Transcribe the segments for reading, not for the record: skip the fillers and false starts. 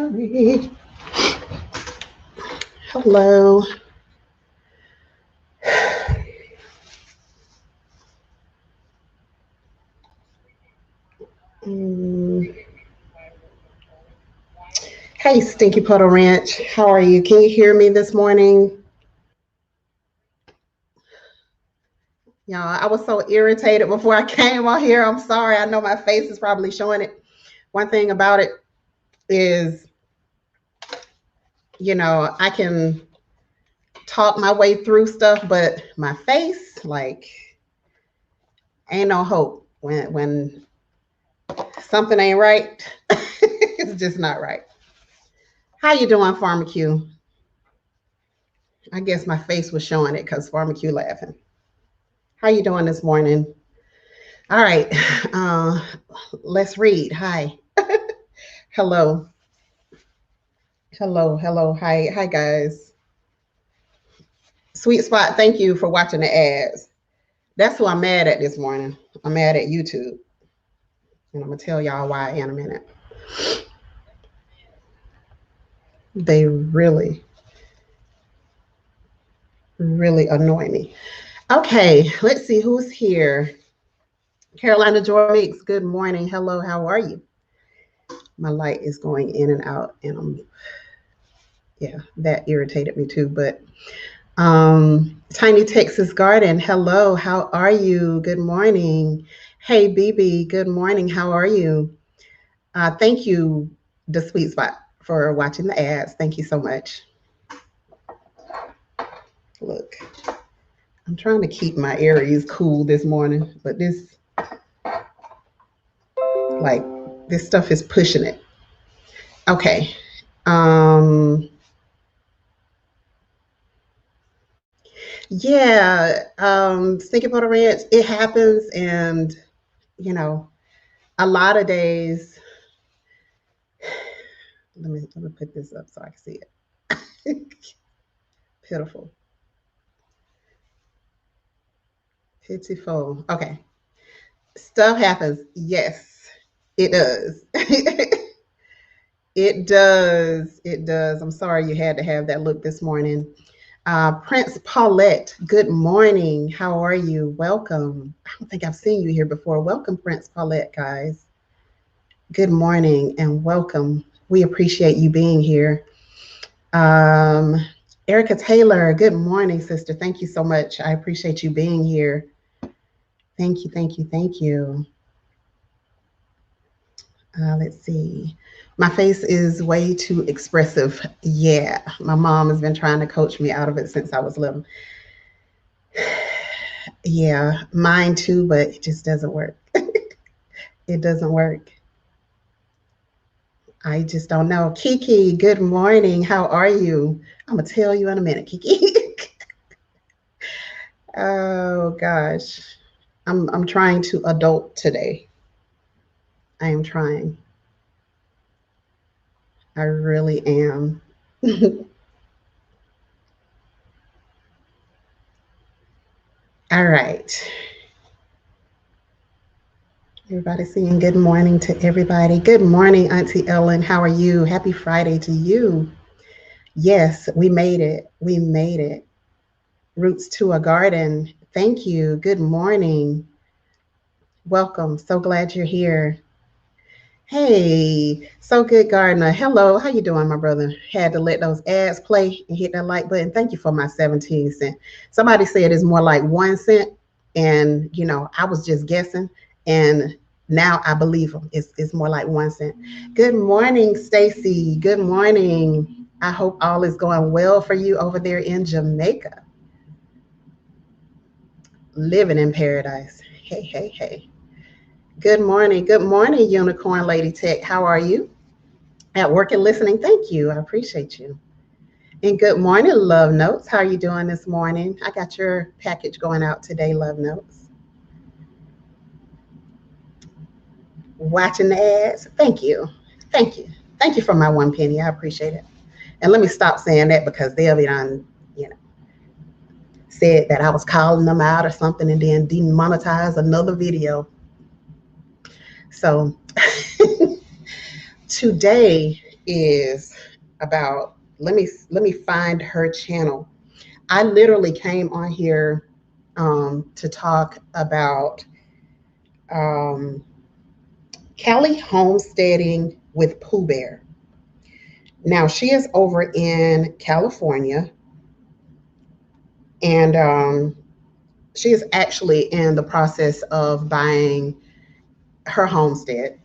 sorry. Hello. Mm. Hey, Stinky Puddle Ranch. How are you? Can you hear me this morning? Y'all, I was so irritated before I came on here. I'm sorry. I know my face is probably showing it. One thing about it is, I can talk my way through stuff, but my face, like, ain't no hope when something ain't right. It's just not right. How you doing, Pharmacue? I guess my face was showing it because Pharmacue laughing. How you doing this morning? All right, let's read. Hi. Hello. Hello. Hi, guys. Sweet Spot, thank you for watching the ads. That's who I'm mad at this morning. I'm mad at YouTube. And I'm going to tell y'all why in a minute. They really annoy me. Okay, let's see who's here. Carolina Joy Mix, good morning. Hello, how are you? My light is going in and out, and that irritated me too. But Tiny Texas Garden, hello, how are you? Good morning. Hey, BB, good morning. How are you? Thank you, The Sweet Spot, for watching the ads. Thank you so much. Look, I'm trying to keep my Aries cool this morning, but this stuff is pushing it. Okay. Stinky Puddle Ranch, it happens, and a lot of days. Let me put this up so I can see it. Pitiful. Pitiful. Okay. Stuff happens. Yes, it does. It does. It does. I'm sorry you had to have that look this morning. Prince Paulette, good morning. How are you? Welcome. I don't think I've seen you here before. Welcome, Prince Paulette, guys. Good morning and welcome. We appreciate you being here. Erica Taylor, good morning, sister. Thank you so much. I appreciate you being here. Thank you. Let's see. My face is way too expressive. Yeah, my mom has been trying to coach me out of it since I was little. Yeah, mine too, but it just doesn't work. It doesn't work. I just don't know. Kiki, good morning. How are you? I'm going to tell you in a minute, Kiki. Oh, gosh. I'm trying to adult today. I am trying. I really am. All right. Everybody saying good morning to everybody. Good morning, Auntie Ellen. How are you? Happy Friday to you. Yes, we made it. We made it. Roots to a Garden. Thank you. Good morning. Welcome. So glad you're here. Hey, so good, Gardner. Hello, how you doing, my brother? Had to let those ads play and hit that like button. Thank you for my 17 cents. Somebody said it's more like 1 cent, and I was just guessing, and now I believe them. It's more like 1 cent. Good morning, Stacy. Good morning. I hope all is going well for you over there in Jamaica. Living in paradise. Hey. Good morning, Unicorn Lady Tech. How are you? At work and listening. Thank you. I appreciate you. And good morning, Love Notes. How are you doing this morning? I got your package going out today, Love Notes. Watching the ads. Thank you. Thank you for my 1 penny. I appreciate it. And let me stop saying that because they'll be on, said that I was calling them out or something and then demonetize another video. So today is about, let me find her channel. I literally came on here to talk about um, Kelly homesteading with Pooh Bear. Now she is over in California, and she is actually in the process of buying her homestead.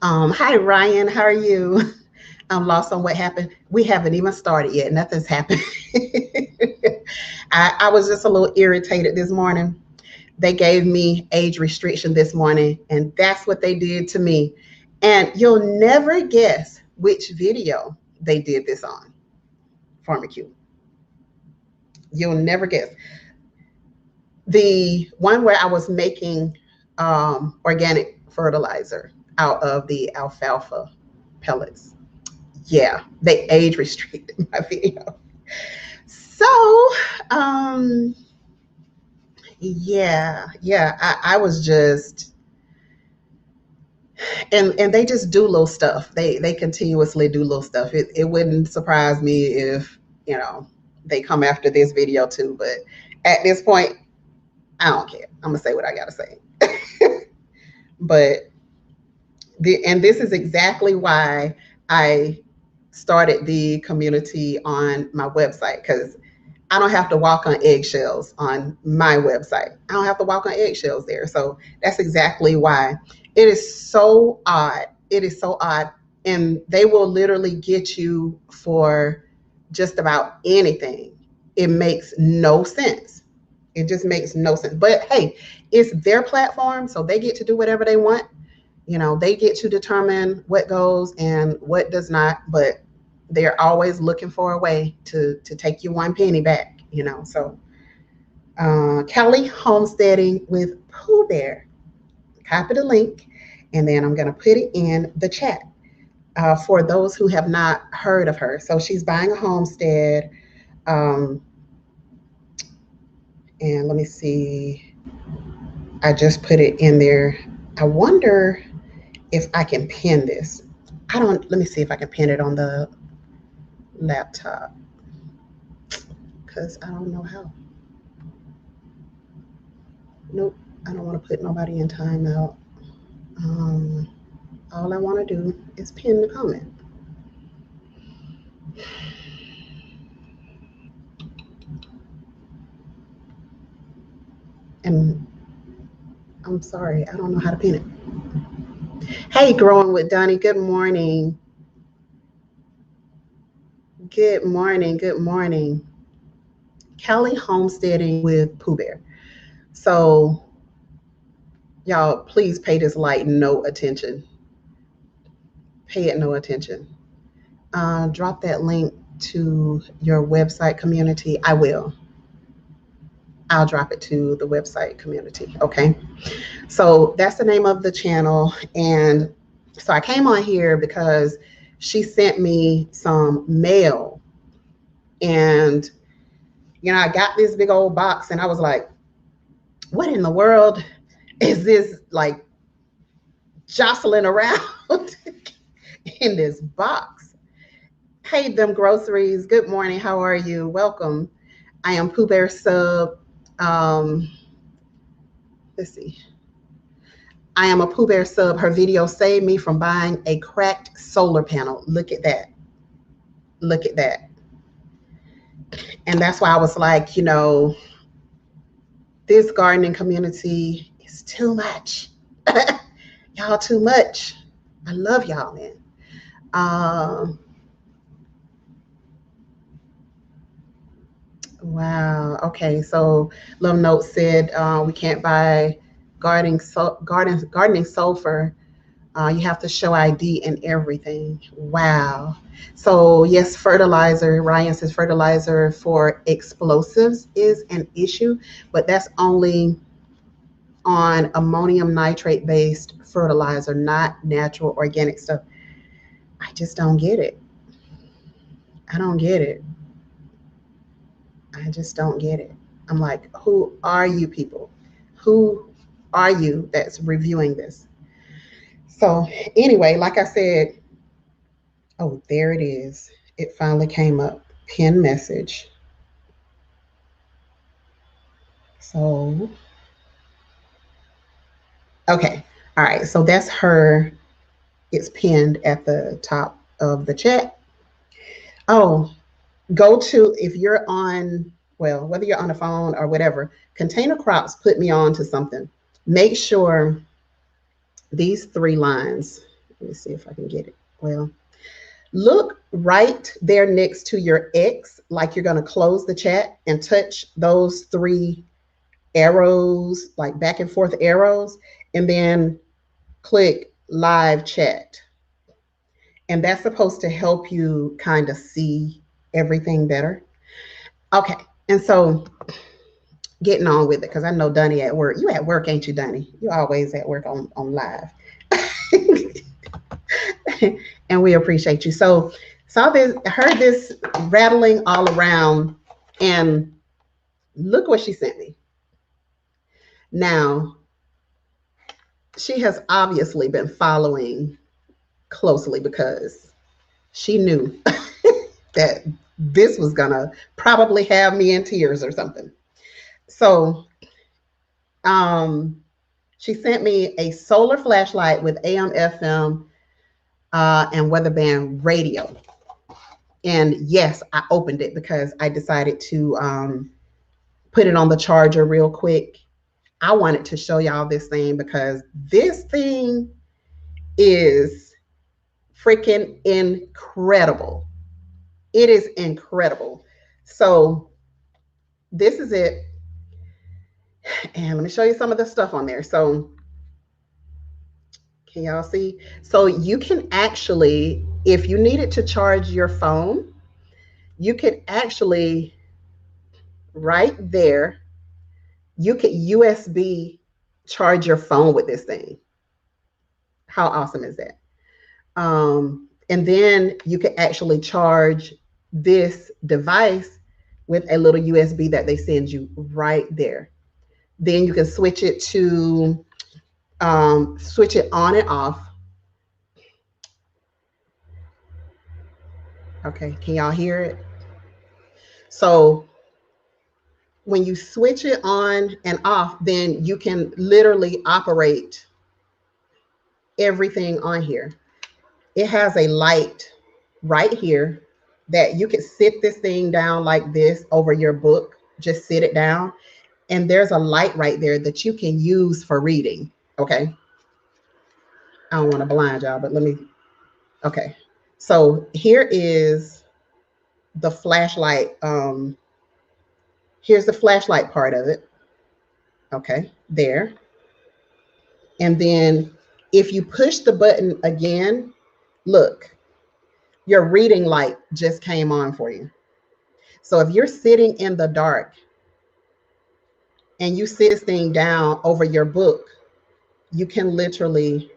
Hi Ryan, how are you? I'm lost on what happened. We haven't even started yet. Nothing's happened. I was just a little irritated this morning. They gave me age restriction this morning, and that's what they did to me. And you'll never guess which video they did this on, Pharmacue. You'll never guess. The one where I was making organic fertilizer out of the alfalfa pellets. Yeah, they age restricted my video. So, yeah, I was just, and they just do little stuff. They continuously do little stuff. It wouldn't surprise me if, they come after this video too. But at this point, I don't care. I'm gonna say what I gotta say. But and this is exactly why I started the community on my website, because I don't have to walk on eggshells on my website. I don't have to walk on eggshells there. So that's exactly why. It is so odd. It is so odd. And they will literally get you for just about anything. It makes no sense. It just makes no sense. But hey, it's their platform, so they get to do whatever they want. They get to determine what goes and what does not, but they're always looking for a way to take you one penny back, So Kelly homesteading with Pooh Bear. Copy the link, and then I'm going to put it in the chat for those who have not heard of her. So she's buying a homestead. And let me see. I just put it in there. I wonder if I can pin this. Let me see if I can pin it on the laptop, because I don't know how. Nope, I don't want to put nobody in timeout. All I want to do is pin the comment. And I'm sorry, I don't know how to pin it. Hey, Growing with Donnie, good morning. Good morning, good morning. Kelly homesteading with Pooh Bear. So, y'all, please pay this light no attention. Pay it no attention. Drop that link to your website community. I will. I'll drop it to the website community. Okay. So that's the name of the channel. And so I came on here because she sent me some mail. And, I got this big old box, and I was like, what in the world is this, like, jostling around in this box? Hey, them groceries. Good morning. How are you? Welcome. I am Pooh Bear Sub. Let's see. I am a Pooh Bear Sub. Her video saved me from buying a cracked solar panel. Look at that. Look at that. And that's why I was like, this gardening community is too much. Y'all too much. I love y'all, man. Wow. Okay. So Love Note said we can't buy gardening sulfur. You have to show ID and everything. Wow. So yes, fertilizer. Ryan says fertilizer for explosives is an issue, but that's only on ammonium nitrate based fertilizer, not natural organic stuff. I just don't get it. I don't get it. I just don't get it. I'm like, who are you people? Who are you that's reviewing this? So anyway, like I said, Oh, there it is. It finally came up. Pin message. So, okay. All right. So that's her. It's pinned at the top of the chat. Oh, go to, if you're on, well, whether you're on a phone or whatever, Container Crops put me on to something. Make sure these three lines, let me see if I can get it. Well, look right there next to your X, like you're going to close the chat, and touch those three arrows, like back and forth arrows, and then click live chat. And that's supposed to help you kind of see everything better. Okay. And so getting on with it, because I know Dunny at work. You at work, ain't you, Dunny? You always at work on live. And we appreciate you. So saw this, heard this rattling all around, and look what she sent me. Now, she has obviously been following closely because she knew that this was gonna probably have me in tears or something. So she sent me a solar flashlight with AM, FM, and weather band radio. And yes, I opened it because I decided to put it on the charger real quick. I wanted to show y'all this thing because this thing is freaking incredible. It is incredible. So this is it. And let me show you some of the stuff on there. So can y'all see? So you can actually, if you needed to charge your phone, you could actually right there, you could USB charge your phone with this thing. How awesome is that? And then you could actually charge this device with a little USB that they send you right there. Then you can switch it on and off. Okay, can y'all hear it? So when you switch it on and off, then you can literally operate everything on here. It has a light right here that you could sit this thing down like this over your book, just sit it down. And there's a light right there that you can use for reading. Okay. I don't want to blind y'all, but let me. Okay. So here is the flashlight. Here's the flashlight part of it. Okay. There. And then if you push the button again, look, your reading light just came on for you. So if you're sitting in the dark and you sit this thing down over your book, you can literally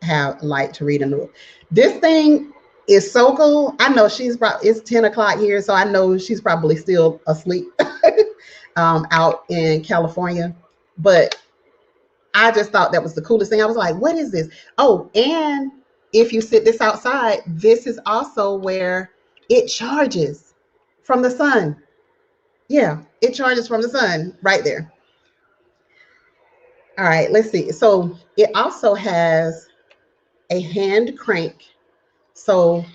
have light to read in the book. This thing is so cool. I know it's 10 o'clock here, so I know she's probably still asleep out in California. But I just thought that was the coolest thing. I was like, what is this? Oh, and if you sit this outside, this is also where it charges from the sun. Yeah, it charges from the sun right there. All right, let's see. So it also has a hand crank. So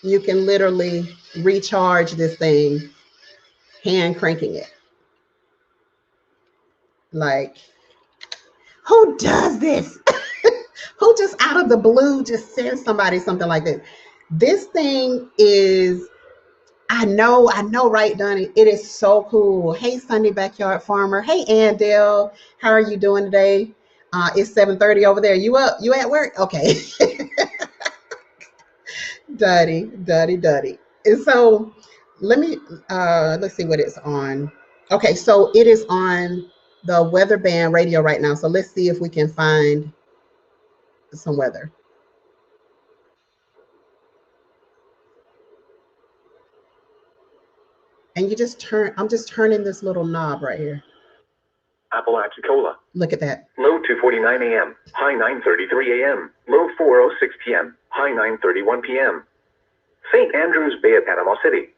you can literally recharge this thing hand cranking it. Like, who does this? Who just out of the blue just sends somebody something like this? This thing is, I know, right, Donnie? It is so cool. Hey, Sunday Backyard Farmer. Hey, Andell. How are you doing today? It's 7:30 over there. You up? You at work? Okay. Duddy. And so let's see what it's on. Okay, so it is on the weather band radio right now. So let's see if we can find some weather. And you just I'm just turning this little knob right here. Apalachicola. Look at that. Low 2:49 a.m. High 9:33 a.m. Low 4:06 p.m. High 9:31 p.m. St. Andrews Bay at Panama City.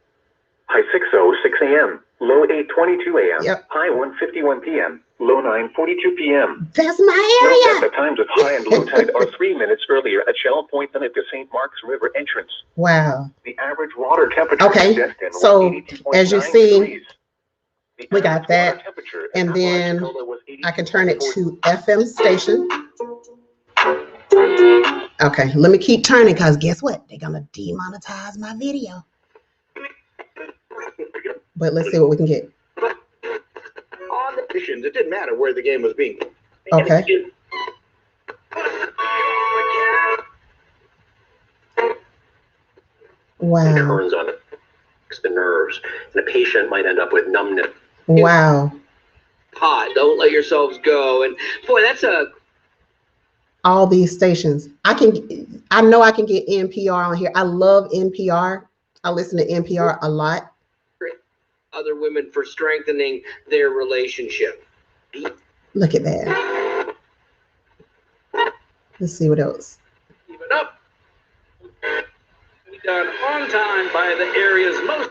High 6:06 a.m. Low 8:22 a.m. Yep. High 1:51 p.m. Low 9:42 p.m. That's my Note that area. the times of high and low tide are 3 minutes earlier at Shell Point than at the St. Mark's River entrance. Wow. The average water temperature Okay, in Destin was so 82.9 as you see, degrees. The we got average that, water temperature in and then Apalachicola was I can turn it 82.4 to FM station. Okay, let me keep turning because guess what? They're gonna demonetize my video. But let's see what we can get. On the missions, it didn't matter where the game was being. Okay. Wow. Turns on the nerves, and a patient might end up with numbness. Wow. Hot. Don't let yourselves go. And boy, that's all these stations. I know I can get NPR on here. I love NPR. I listen to NPR a lot. Other women for strengthening their relationship. Look at that. Let's see what else. Keep it up. Done on time by the area's most.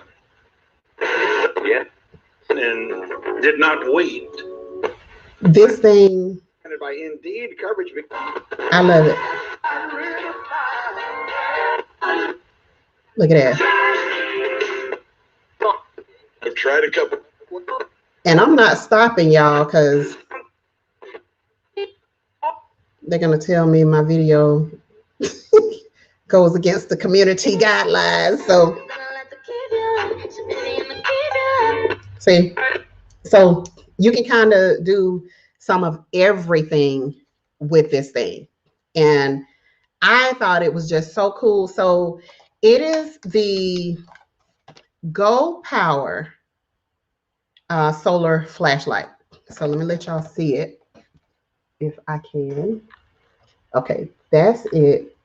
Yeah. And did not wait. This thing. By Indeed coverage. I love it. Look at that. I've tried a couple. And I'm not stopping y'all because they're going to tell me my video goes against the community guidelines. So, see, so you can kind of do some of everything with this thing. And I thought it was just so cool. So it is the Go Power solar flashlight. So let me let y'all see it if I can. Okay, that's it.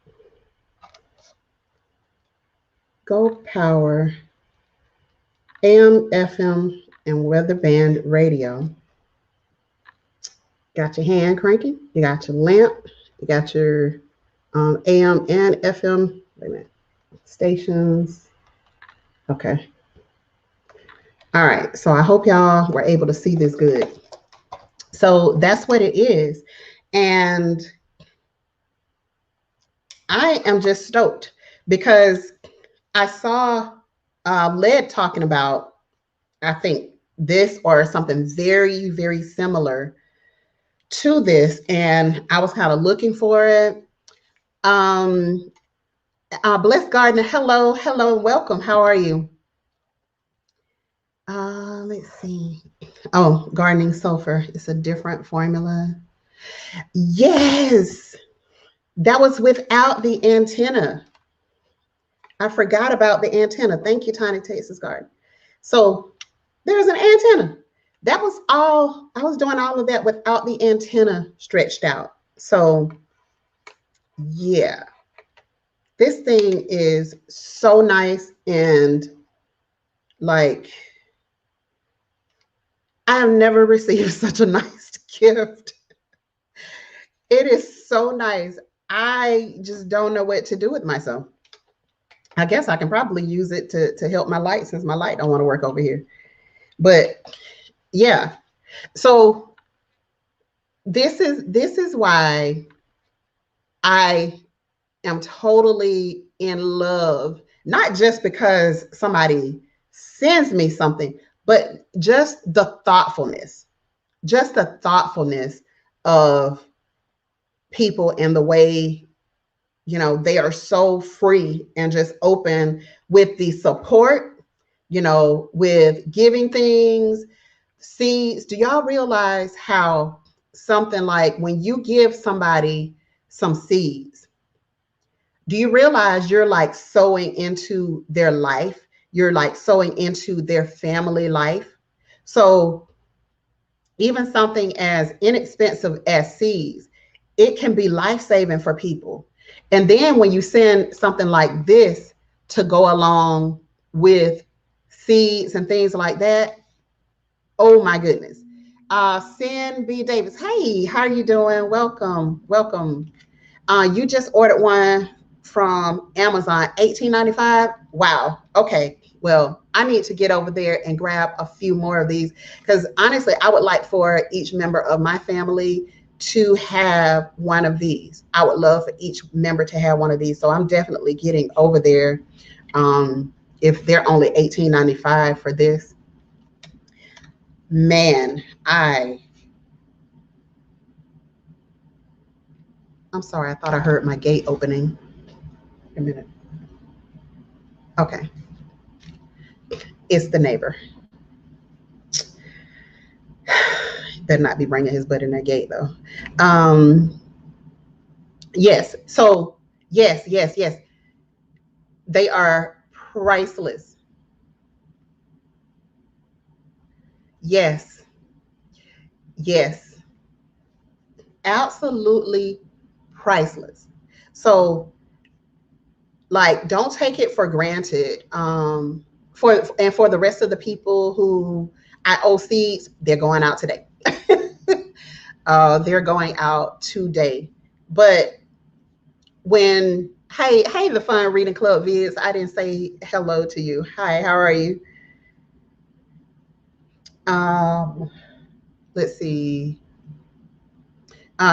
Go Power AM, FM, and weather band radio. Got your hand cranking. You got your lamp. You got your AM and FM. Wait a minute. Stations. Okay. All right. So I hope y'all were able to see this good. So that's what it is. And I am just stoked because I saw Led talking about, I think, this or something very, very similar to this. And I was kind of looking for it. Blessed Gardener, hello, and welcome. How are you? Let's see. Oh, gardening sulfur. It's a different formula. Yes, that was without the antenna. I forgot about the antenna. Thank you, Tiny Texas Garden. So there's an antenna. That was all. I was doing all of that without the antenna stretched out. So yeah, this thing is so nice. And like, I have never received such a nice gift. It is so nice. I just don't know what to do with myself. I guess I can probably use it to help my light since my light don't want to work over here. But yeah, so this is why I am totally in love, not just because somebody sends me something, but just the thoughtfulness of people and the way, you know, they are so free and just open with the support, you know, with giving things, seeds. Do y'all realize how something like when you give somebody some seeds, do you realize you're like sowing into their life? You're like sowing into their family life. So even something as inexpensive as seeds, it can be life-saving for people. And then when you send something like this to go along with seeds and things like that, oh my goodness. Sin B. Davis. Hey, how are you doing? Welcome. Welcome. You just ordered one from Amazon, 18.95. Wow. Okay. Well, I need to get over there and grab a few more of these because honestly, I would like for each member of my family to have one of these. I would love for each member to have one of these. So I'm definitely getting over there. If they're only 18.95 for this, man, I'm sorry. I thought I heard my gate opening. A minute. Okay. It's the neighbor. Better not be bringing his butt in that gate though. Yes. So yes, yes, yes. They are priceless. Yes. Yes. Absolutely priceless. So like don't take it for granted. For the rest of the people who I owe seeds, they're going out today. They're going out today. But when hey the fun reading club vids, I didn't say hello to you. Hi, how are you? Um, let's see.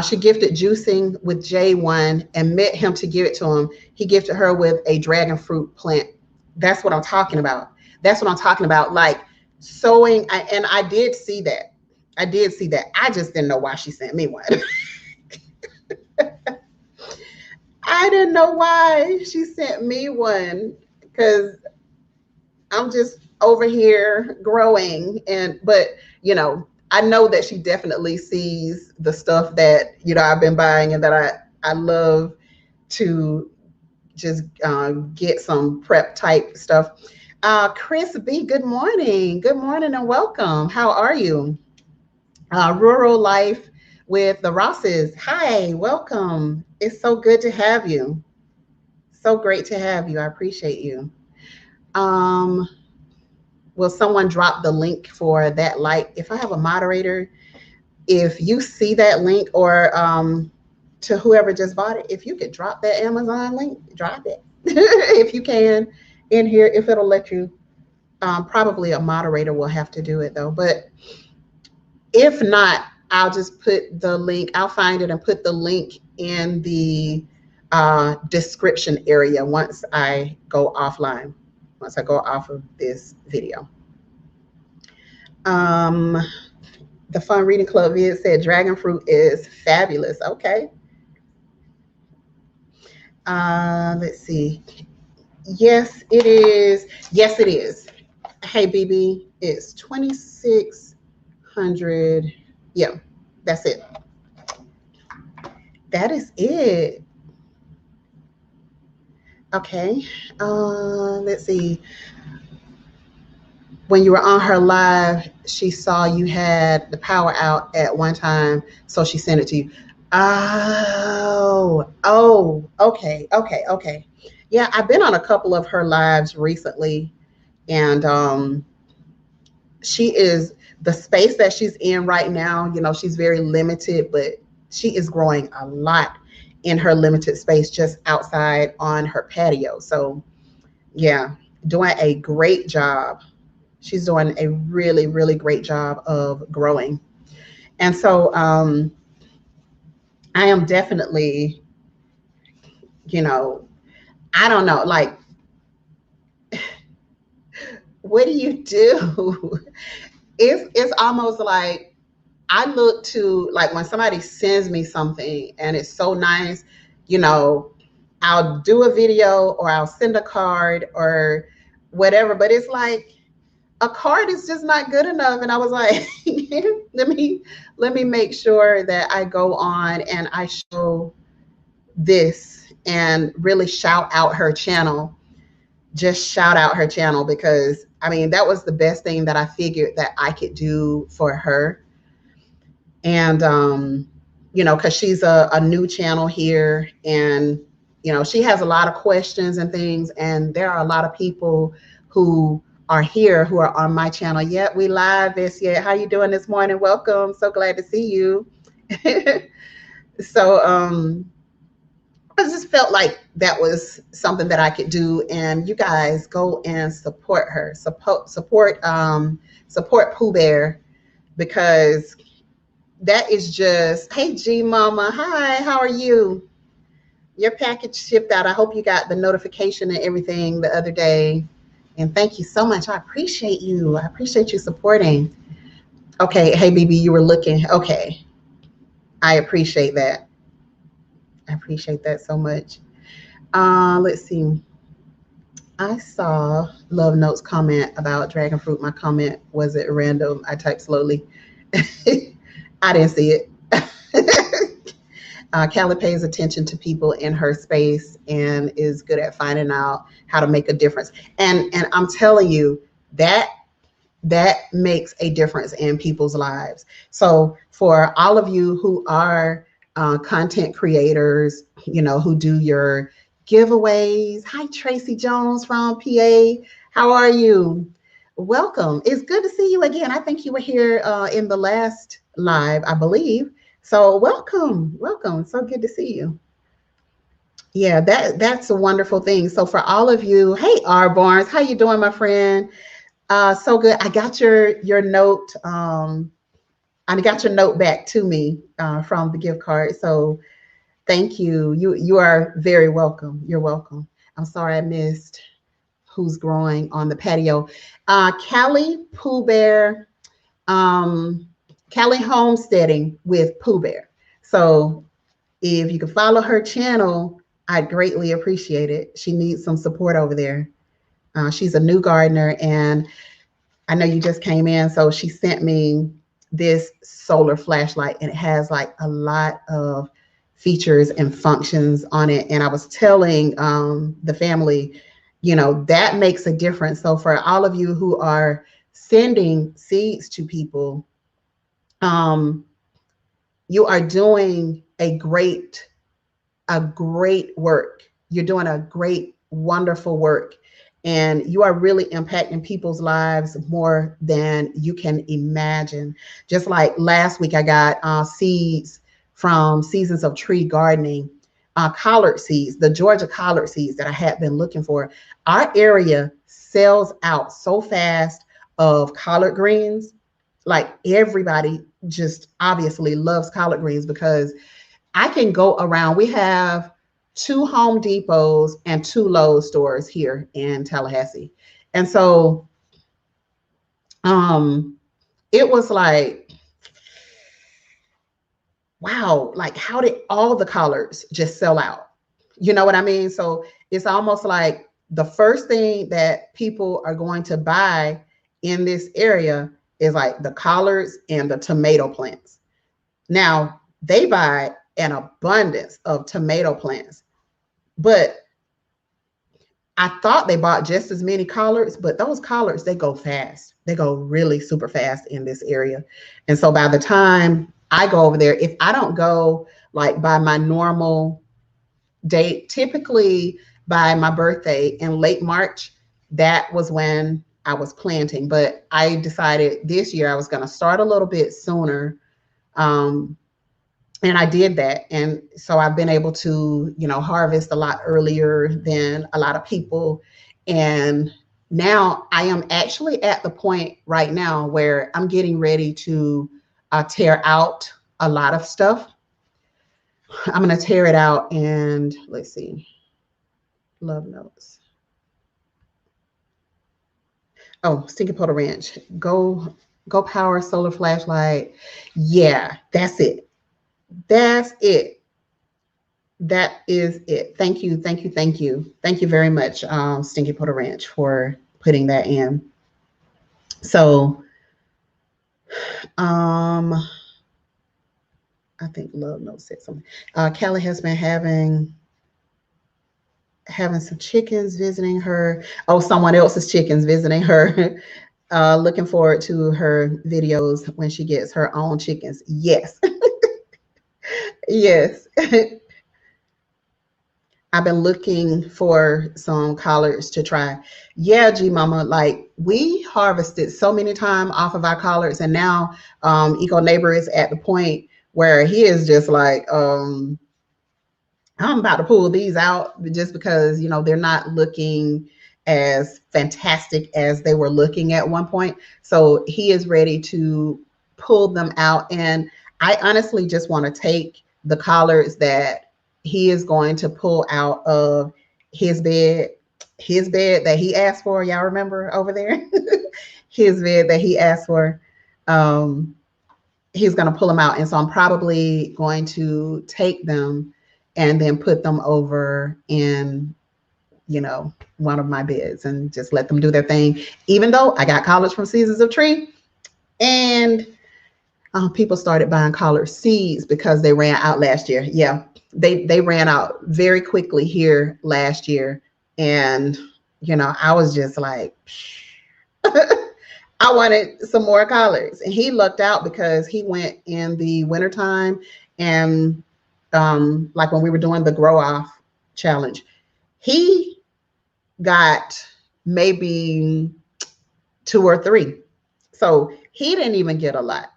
She gifted juicing with J1 and met him to give it to him. He gifted her with a dragon fruit plant. That's what I'm talking about. That's what I'm talking about. Like sewing, and I did see that. I did see that. I just didn't know why she sent me one. I didn't know why she sent me one because I'm just over here growing. But I know that she definitely sees the stuff that I've been buying and that I love to just get some prep type stuff. Chris B, good morning. Good morning and welcome. How are you? Rural life with the Rosses. Hi, welcome. It's so good to have you. So great to have you. I appreciate you. Um, will someone drop the link for that light? If I have a moderator, if you see that link or to whoever just bought it, if you could drop that Amazon link, drop it. If you can in here, if it'll let you. Probably a moderator will have to do it though. But if not, I'll just put the link, I'll find it and put the link in the description area once I go offline, once I go off of this video. Um, the Fun Reading Club vid said dragon fruit is fabulous. Okay. Let's see. Yes, it is. Yes, it is. Hey, BB, it's 2,600. Yeah, that's it. That is it. Okay. Let's see. When you were on her live, she saw you had the power out at one time, so she sent it to you. Okay, okay, okay. Yeah, I've been on a couple of her lives recently, and she is the space that she's in right now. She's very limited, but she is growing a lot in her limited space just outside on her patio. So, yeah, doing a great job. She's doing a really, really great job of growing. And so I am definitely, I don't know, like, what do you do? It's almost like I look to, like, when somebody sends me something and it's so nice, I'll do a video or I'll send a card or whatever, but it's like a card is just not good enough. And I was like, let me make sure that I go on and I show this and really shout out her channel. Just shout out her channel because I mean that was the best thing that I figured that I could do for her. And because she's a new channel here, and she has a lot of questions and things, and there are a lot of people who are here, who are on my channel. Yep, we live this yet. How you doing this morning? Welcome. So glad to see you. So I just felt like that was something that I could do, and you guys go and support her, support Pooh Bear, because that is just, hey G Mama, hi, how are you? Your package shipped out. I hope you got the notification and everything the other day. And thank you so much. I appreciate you. I appreciate you supporting. Okay, hey BB, you were looking. Okay, I appreciate that. I appreciate that so much. Let's see. I saw Love Notes comment about dragon fruit. My comment wasn't random. I typed slowly. I didn't see it. Callie pays attention to people in her space and is good at finding out how to make a difference. And I'm telling you, that makes a difference in people's lives. So for all of you who are content creators, who do your giveaways. Hi, Tracy Jones from PA. How are you? Welcome. It's good to see you again. I think you were here in the last live, I believe. So welcome, welcome. So good to see you. Yeah, that's a wonderful thing. So for all of you, hey R Barnes, how you doing, my friend? So good. I got your note. I got your note back to me from the gift card. So thank you. You are very welcome. You're welcome. I'm sorry I missed who's growing on the patio. Callie Pooh Bear, Callie Homesteading with Pooh Bear. So if you could follow her channel, I'd greatly appreciate it. She needs some support over there. She's a new gardener, and I know you just came in, so she sent me this solar flashlight, and it has like a lot of features and functions on it. And I was telling the family, that makes a difference. So for all of you who are sending seeds to people, you are doing a great work. You're doing a great, wonderful work. And you are really impacting people's lives more than you can imagine. Just like last week, I got seeds from Seasons of Tree Gardening, collard seeds, the Georgia collard seeds that I had been looking for. Our area sells out so fast of collard greens. Like everybody just obviously loves collard greens because I can go around. We have 2 Home Depots and 2 Lowe's stores here in Tallahassee. And so it was like, wow, like how did all the collards just sell out? You know what I mean? So it's almost like the first thing that people are going to buy in this area is like the collards and the tomato plants. Now, they buy an abundance of tomato plants, but I thought they bought just as many collards, but those collards, they go fast. They go really super fast in this area. And so by the time I go over there, if I don't go like by my normal date, typically by my birthday in late March, that was when I was planting. But I decided this year I was going to start a little bit sooner. And I did that. And so I've been able to, harvest a lot earlier than a lot of people. And now I am actually at the point right now where I'm getting ready to tear out a lot of stuff. I'm going to tear it out, and let's see. Love Notes. Oh, Stinky Potato Ranch. Go Power Solar Flashlight. Yeah, that's it. That's it. That is it. Thank you. Thank you. Thank you. Thank you very much, Stinky Potato Ranch, for putting that in. So, I think Love Note said something. Callie has been having some chickens visiting her. Oh, someone else's chickens visiting her. Looking forward to her videos when she gets her own chickens. Yes. Yes. I've been looking for some collards to try. Yeah, G Mama, like we harvested so many times off of our collards, and now Eco Neighbor is at the point where he is just like, I'm about to pull these out just because, they're not looking as fantastic as they were looking at one point. So he is ready to pull them out. And I honestly just want to take the collards that he is going to pull out of his bed, his bed that he asked for. Y'all remember over there? His bed that he asked for. Um, he's going to pull them out. And so I'm probably going to take them and then put them over in, one of my beds and just let them do their thing. Even though I got collards from Seasons of Tree, and people started buying collard seeds because they ran out last year. Yeah, they ran out very quickly here last year. And, I was just like, I wanted some more collards. And he lucked out because he went in the wintertime and like when we were doing the grow off challenge, he got maybe 2 or 3. So he didn't even get a lot.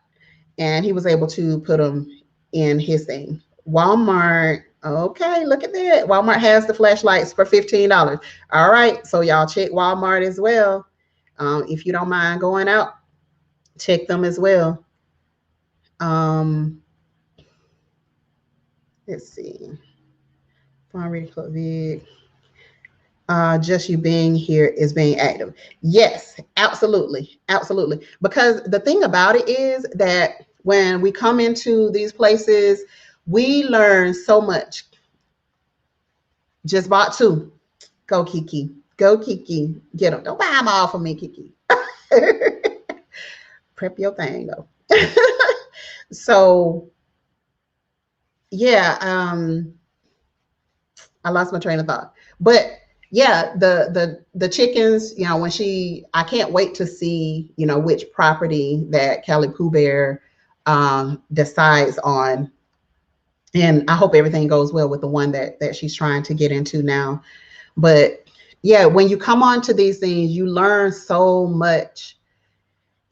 And he was able to put them in his thing. Walmart, okay, look at that. Walmart has the flashlights for $15. All right, so y'all check Walmart as well. If you don't mind going out, check them as well. Let's see. Farm Club Vig. Just you being here is being active. Yes, absolutely. Absolutely. Because the thing about it is that when we come into these places, we learn so much. Just bought 2. Go, Kiki. Go, Kiki. Get them. Don't buy them all for me, Kiki. Prep your thing, though. So, yeah, I lost my train of thought. But yeah, the chickens, when I can't wait to see, which property that Kelly Pooh Bear decides on. And I hope everything goes well with the one that she's trying to get into now. But yeah, when you come on to these things, you learn so much.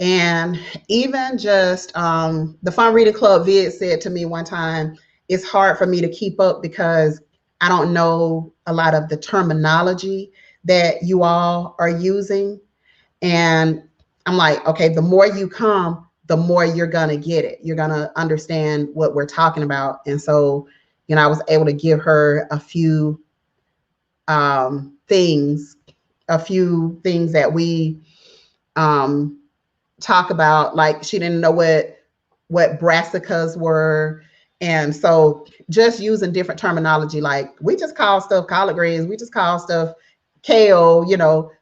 And even just the Fun Reading Club vid said to me one time, it's hard for me to keep up because I don't know a lot of the terminology that you all are using. And I'm like, okay, the more you come, the more you're going to get it. You're going to understand what we're talking about. And so, I was able to give her a few things that we talk about. Like she didn't know what brassicas were. And so just using different terminology, like we just call stuff collard greens, we just call stuff kale,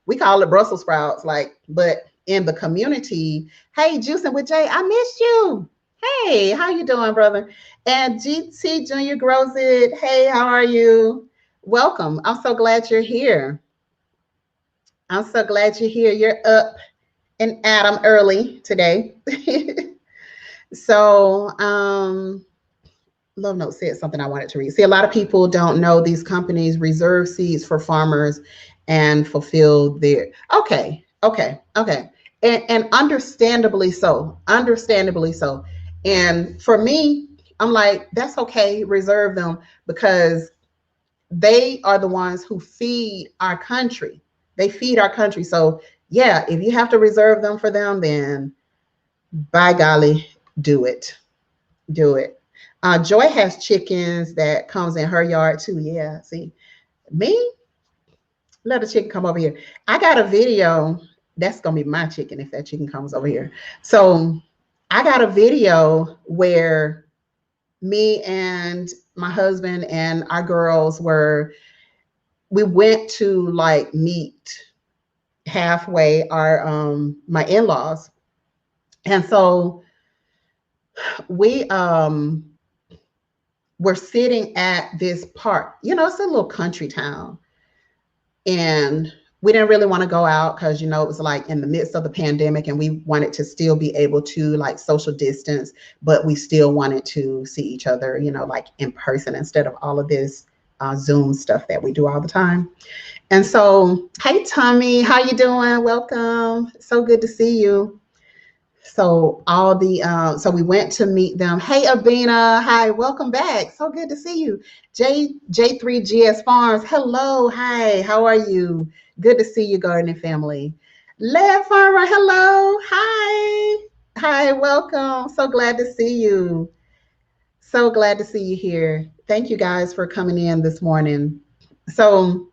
we call it Brussels sprouts, but in the community, hey, Juicing with Jay, I missed you. Hey, how you doing, brother? And GT Junior Grows It, hey, how are you? Welcome. I'm so glad you're here. I'm so glad you're here. You're up and Adam early today. So, Love Note said something I wanted to read. See, a lot of people don't know these companies reserve seeds for farmers and fulfill their okay. And understandably so. Understandably so. And for me, I'm like, that's okay, reserve them because they are the ones who feed our country. They feed our country. So yeah, if you have to reserve them for them, then by golly, do it. Do it. Joy has chickens that comes in her yard too. Yeah, see, me, let a chicken come over here. I got a video. That's gonna be my chicken if that chicken comes over here. So I got a video where me and my husband and our girls we went to like meet halfway my in-laws. And so we were sitting at this park. It's a little country town. And we didn't really want to go out because, it was like in the midst of the pandemic and we wanted to still be able to like social distance, but we still wanted to see each other, like in person instead of all of this Zoom stuff that we do all the time. And so, hey Tommy, how you doing? Welcome. So good to see you. So all the so we went to meet them. Hey Abina, hi, welcome back. So good to see you. J3GS Farms. Hello, hi, how are you? Good to see you, gardening family. Lead Farmer, hello, hi. Hi, welcome. So glad to see you. So glad to see you here. Thank you guys for coming in this morning. So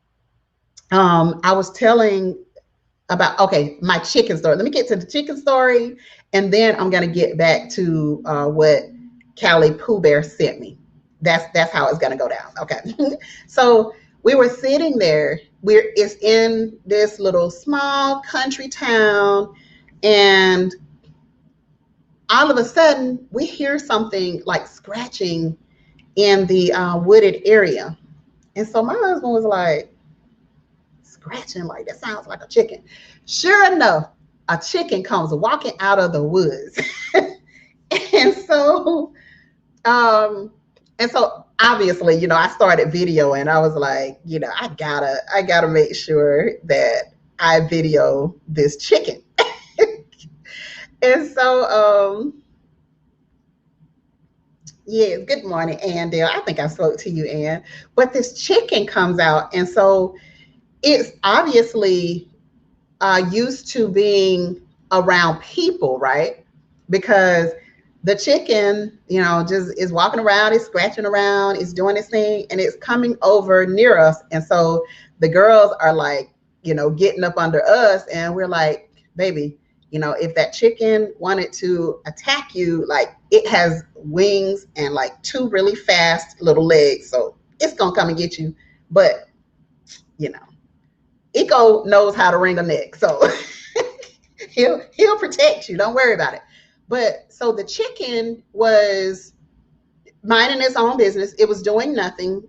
I was telling about, okay, my chicken story. Let me get to the chicken story, and then I'm gonna get back to what Callie Pooh Bear sent me. That's how it's gonna go down. Okay. So we were sitting there. It's in this little small country town, and all of a sudden we hear something like scratching in the wooded area. And so my husband was like, scratching, like that sounds like a chicken. Sure enough, a chicken comes walking out of the woods. and so um and so obviously, I started videoing. I was like, I gotta make sure that I video this chicken. And so yes, good morning, Ann Dale. I think I spoke to you, Ann. But this chicken comes out, and so it's obviously used to being around people, right? Because the chicken, just is walking around, is scratching around, is doing its thing, and it's coming over near us. And so the girls are like, getting up under us, and we're like, baby, if that chicken wanted to attack you, like it has wings and like two really fast little legs, so it's gonna come and get you. But you know, Eco knows how to wring a neck, so he'll protect you. Don't worry about it. But so the chicken was minding its own business. It was doing nothing.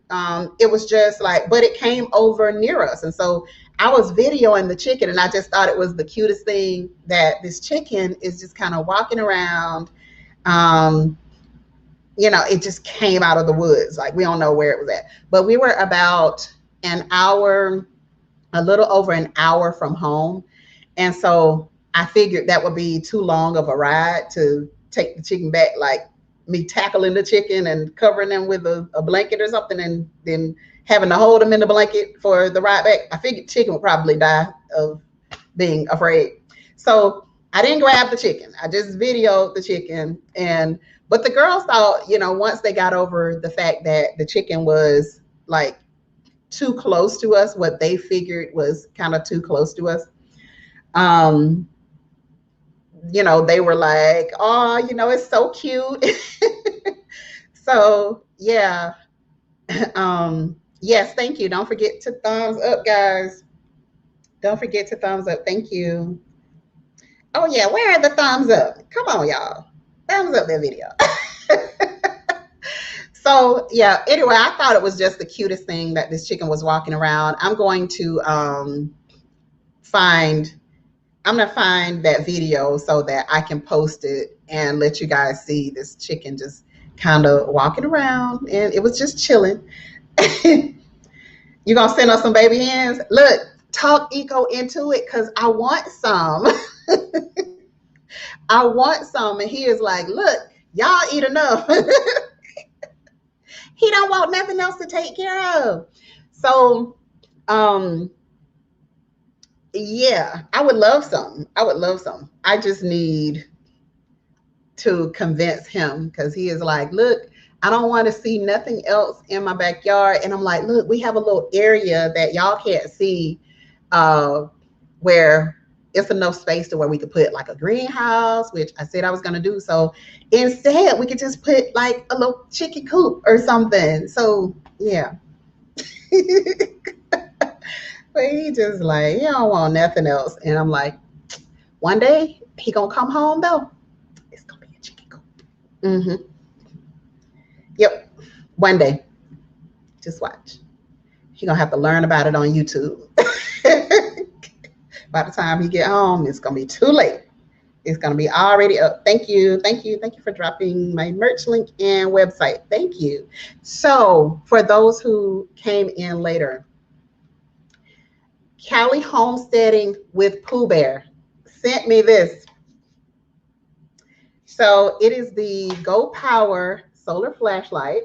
It was just like, but it came over near us, and so I was videoing the chicken, and I just thought it was the cutest thing that this chicken is just kind of walking around. It just came out of the woods. Like we don't know where it was at, but we were about an hour, a little over an hour from home. And so I figured that would be too long of a ride to take the chicken back, like me tackling the chicken and covering them with a blanket or something, and then having to hold them in the blanket for the ride back. I figured chicken would probably die of being afraid. So I didn't grab the chicken. I just videoed the chicken. But the girls thought, once they got over the fact that the chicken was like too close to us, what they figured was kind of too close to us, they were like, oh, it's so cute. So yeah. Yes, thank you. Don't forget to thumbs up, guys. Don't forget to thumbs up. Thank you. Oh yeah, where are the thumbs up? Come on, y'all. Thumbs up that video. So yeah, anyway, I thought it was just the cutest thing that this chicken was walking around. I'm going to find that video so that I can post it and let you guys see this chicken just kind of walking around, and it was just chilling. You gonna send us some baby hens? Look, talk Eco into it, because I want some. I want some. And he is like, look, y'all eat enough. He don't want nothing else to take care of. So yeah, I would love some. I just need to convince him, because he is like, look, I don't want to see nothing else in my backyard. And I'm like, look, we have a little area that y'all can't see, where it's enough space to where we could put like a greenhouse, which I said I was going to do. So instead we could just put like a little chicken coop or something. So yeah. But he just like, he don't want nothing else. And I'm like, one day he gonna come home though. It's gonna be a chicken coop. Mm-hmm. Yep. One day. Just watch. He gonna have to learn about it on YouTube. By the time he get home, it's gonna be too late. It's going to be already up. Thank you. Thank you. Thank you for dropping my merch link and website. Thank you. So for those who came in later, Cali Homesteading with Pooh Bear sent me this. So it is the Go Power solar flashlight.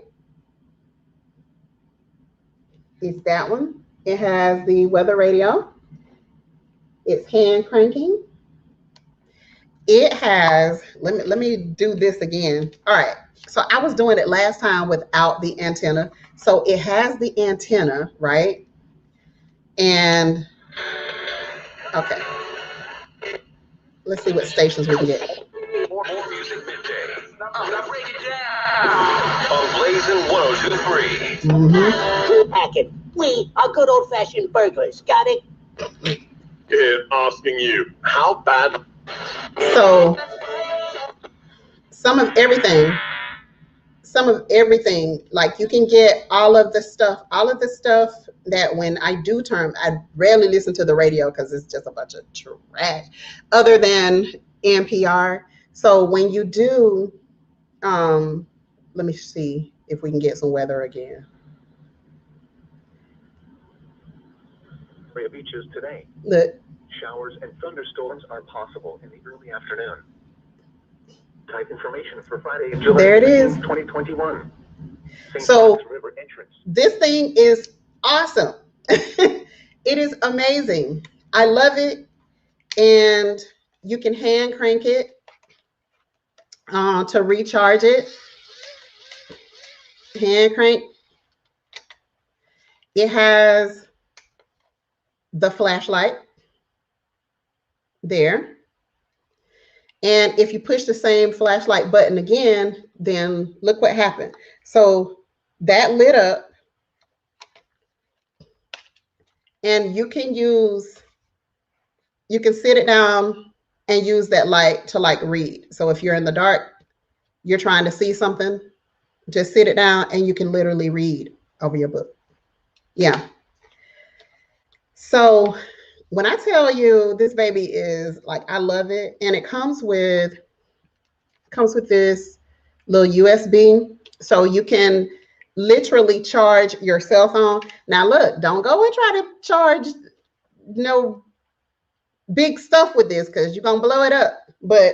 It's that one. It has the weather radio. It's hand cranking. It has, let me do this again. All right. So I was doing it last time without the antenna. So it has the antenna, right? And okay. Let's see what stations we can get. More music midday. Now break it down. On Blazing 102.3. Mm-hmm. Packet. We are good old-fashioned burglars. Got it? Yeah, asking you, how bad? So some of everything, like you can get all of the stuff that when I do turn, I rarely listen to the radio because it's just a bunch of trash other than NPR. So when you do, let me see if we can get some weather again. Area beaches today. Look. Showers and thunderstorms are possible in the early afternoon. Type information for Friday, July there it is. 2021. So River entrance. This thing is awesome. It is amazing. I love it. And you can hand crank it to recharge it. Hand crank. It has the flashlight there. And if you push the same flashlight button again, then look what happened. So that lit up. And you can sit it down and use that light to like read. So if you're in the dark, you're trying to see something, just sit it down and you can literally read over your book. Yeah. So when I tell you this baby is like, I love it. And it comes with this little USB. So you can literally charge your cell phone. Now look, don't go and try to charge no big stuff with this because you're going to blow it up. But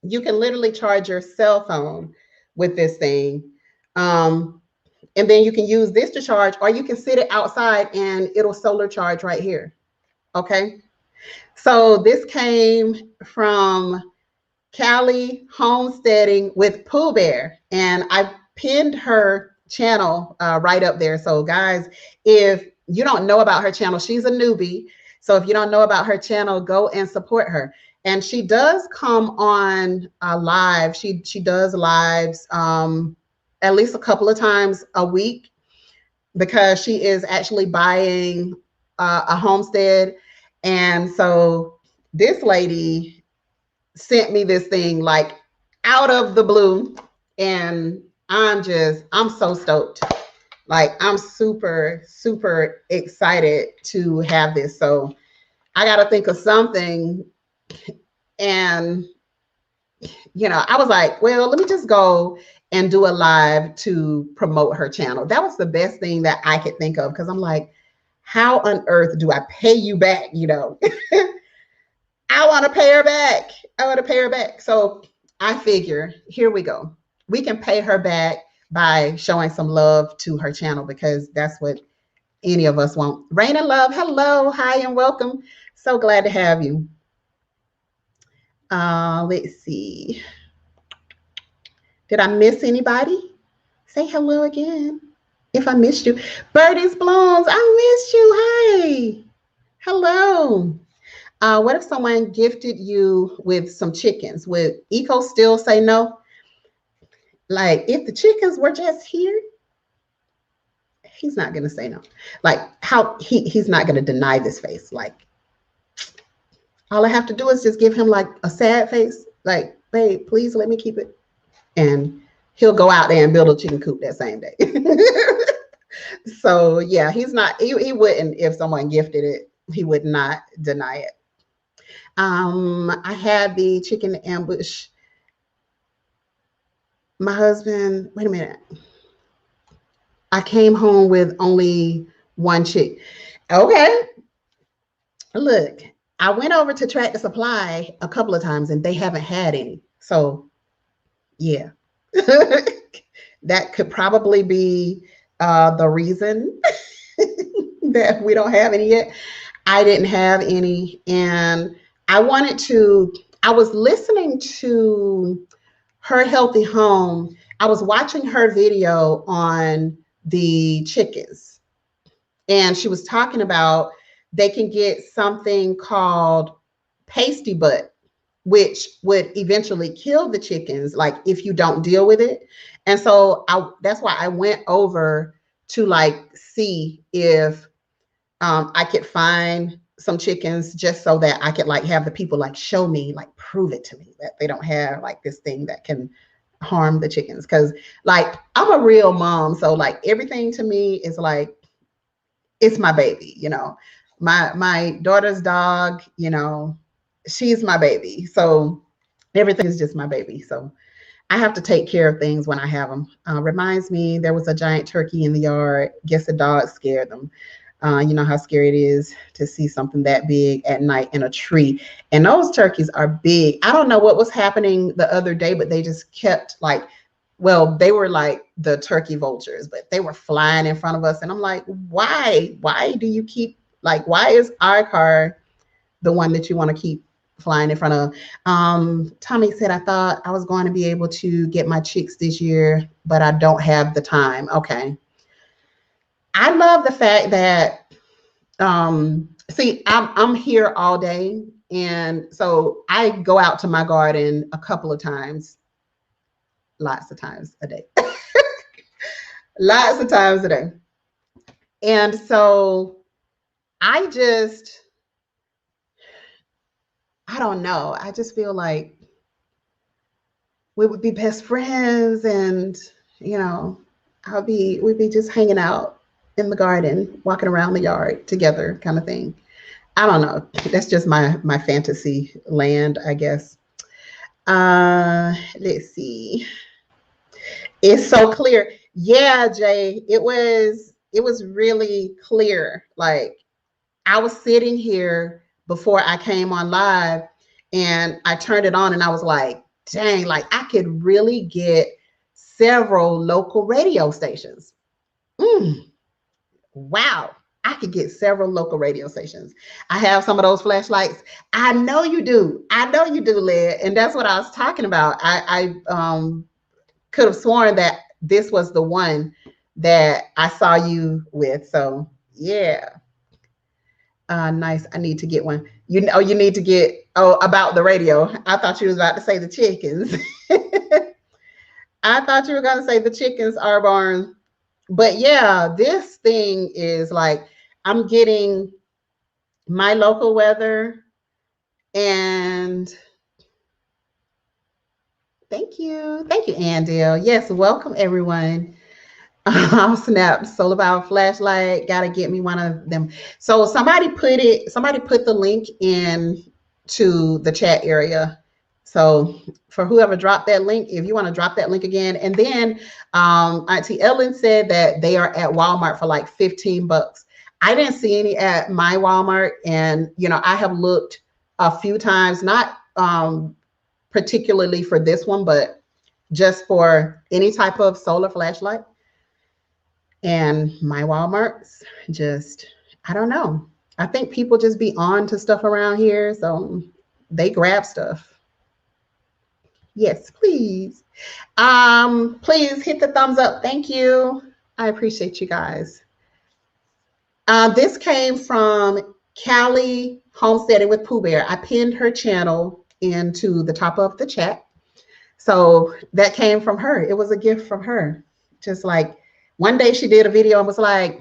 you can literally charge your cell phone with this thing. And then you can use this to charge, or you can sit it outside and it'll solar charge right here. Okay. So this came from Cali Homesteading with Pooh Bear, and I pinned her channel right up there. So guys, if you don't know about her channel, she's a newbie. So if you don't know about her channel, go and support her. And she does come on live. She does lives at least a couple of times a week because she is actually buying a homestead. And so this lady sent me this thing like out of the blue, and I'm so stoked. Like I'm super, super excited to have this. So I got to think of something. And, you know, I was like, well, let me just go and do a live to promote her channel. That was the best thing that I could think of, because I'm like, how on earth do I pay you back? You know, I want to pay her back. I want to pay her back. So I figure, here we go. We can pay her back by showing some love to her channel, because that's what any of us want. Rain and Love, hello, hi, and welcome. So glad to have you. Let's see. Did I miss anybody? Say hello again if I missed you. Birdie's Blooms, I missed you. Hi. Hello. What if someone gifted you with some chickens? Would Eco still say no? Like, if the chickens were just here, he's not going to say no. Like, how he's not going to deny this face. Like, all I have to do is just give him like a sad face. Like, babe, please let me keep it. And he'll go out there and build a chicken coop that same day. So yeah, he's not, he wouldn't, if someone gifted it, he would not deny it. I had the chicken ambush. My husband, wait a minute. I came home with only one chick. Okay, look, I went over to Tractor Supply a couple of times and they haven't had any. So, yeah, that could probably be the reason that we don't have any yet. I didn't have any. And I wanted to, I was listening to Her Healthy Home. I was watching her video on the chickens, and she was talking about they can get something called pasty butt, which would eventually kill the chickens, like if you don't deal with it. And so that's why I went over to like see if I could find some chickens just so that I could like have the people like show me, like prove it to me that they don't have like this thing that can harm the chickens. Cause like I'm a real mom. So like everything to me is like, it's my baby, you know. My daughter's dog, you know, she's my baby. So everything is just my baby. So I have to take care of things when I have them. Reminds me, there was a giant turkey in the yard. Guess the dog scared them. You know how scary it is to see something that big at night in a tree. And those turkeys are big. I don't know what was happening the other day, but they just kept like, well, they were like the turkey vultures, but they were flying in front of us. And I'm like, why? Why do you keep, like, why is our car the one that you want to keep flying in front of? Tommy said, I thought I was going to be able to get my chicks this year, but I don't have the time. Okay. I love the fact that, see, I'm here all day. And so I go out to my garden a couple of times, lots of times a day, lots of times a day. And so I just, I don't know. I just feel like we would be best friends, and you know, we'd be just hanging out in the garden, walking around the yard together, kind of thing. I don't know. That's just my fantasy land, I guess. Let's see. It's so clear. Yeah, Jay, it was really clear. Like I was sitting here before I came on live and I turned it on and I was like, dang, like I could really get several local radio stations. Mm, wow. I could get several local radio stations. I have some of those flashlights. I know you do. I know you do, Led. And that's what I was talking about. I could have sworn that this was the one that I saw you with. So yeah. Nice. I need to get one. You know, you need to get, oh, about the radio. I thought you was about to say the chickens. I thought you were going to say the chickens are born. But yeah, this thing is like, I'm getting my local weather, and thank you. Thank you, Andale. Yes, welcome everyone. Oh snap! Solar Power flashlight. Gotta get me one of them. So somebody put it. Somebody put the link in to the chat area. So for whoever dropped that link, if you want to drop that link again, and then Auntie Ellen said that they are at Walmart for like 15 bucks. I didn't see any at my Walmart, and you know I have looked a few times, not particularly for this one, but just for any type of solar flashlight. And my Walmarts just, I don't know. I think people just be on to stuff around here. So they grab stuff. Yes, please. Please hit the thumbs up. Thank you. I appreciate you guys. This came from Callie Homesteading with Pooh Bear. I pinned her channel into the top of the chat. So that came from her. It was a gift from her. Just like one day she did a video and was like,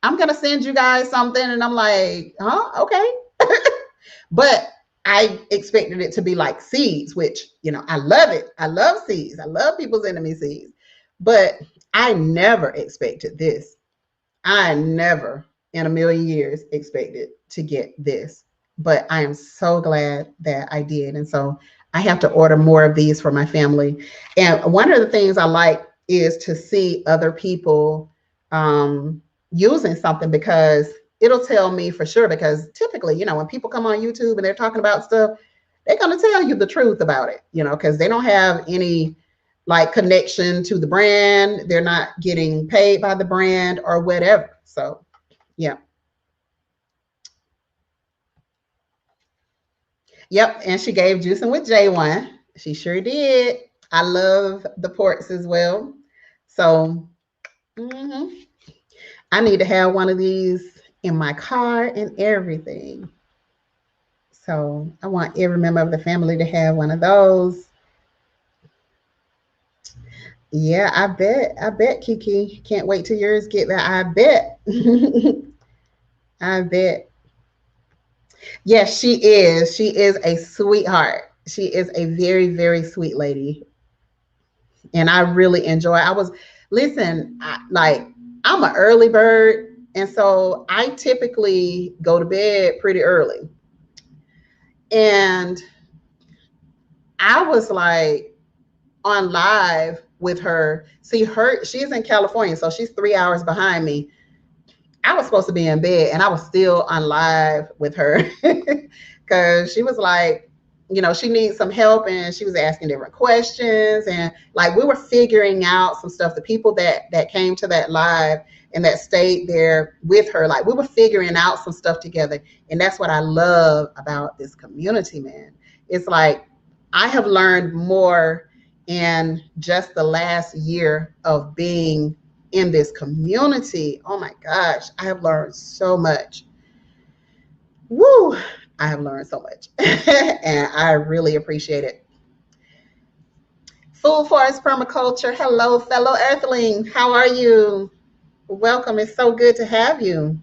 I'm going to send you guys something. And I'm like, huh? Okay. But I expected it to be like seeds, which, you know, I love it. I love seeds. I love people sending me seeds. But I never expected this. I never in a million years expected to get this. but I am so glad that I did. And so I have to order more of these for my family. And one of the things I like is to see other people using something, because it'll tell me for sure. Because typically, when people come on YouTube and they're talking about stuff, they're going to tell you the truth about it, because they don't have any like connection to the brand. They're not getting paid by the brand or whatever. So, yeah. Yep, and she gave juicing with J1. She sure did. I love the ports as well. So mhm. I need to have one of these in my car and everything. So I want every member of the family to have one of those. Yeah, I bet. I bet, Kiki. Can't wait till yours get there. I bet. I bet. Yes, she is. She is a sweetheart. She is a very, very sweet lady. And I really enjoy. Listen, I'm an early bird, and so I typically go to bed pretty early. And I was like on live with her. See, she's in California, so she's 3 hours behind me. I was supposed to be in bed, and I was still on live with her because she was like, she needs some help, and she was asking different questions, and like we were figuring out some stuff. The people that came to that live and that stayed there with her, like we were figuring out some stuff together, and that's what I love about this community, man. It's like I have learned more in just the last year of being in this community. Oh my gosh, I have learned so much. Woo! I have learned so much, and I really appreciate it. Food Forest Permaculture. Hello, fellow Earthling. How are you? Welcome. It's so good to have you.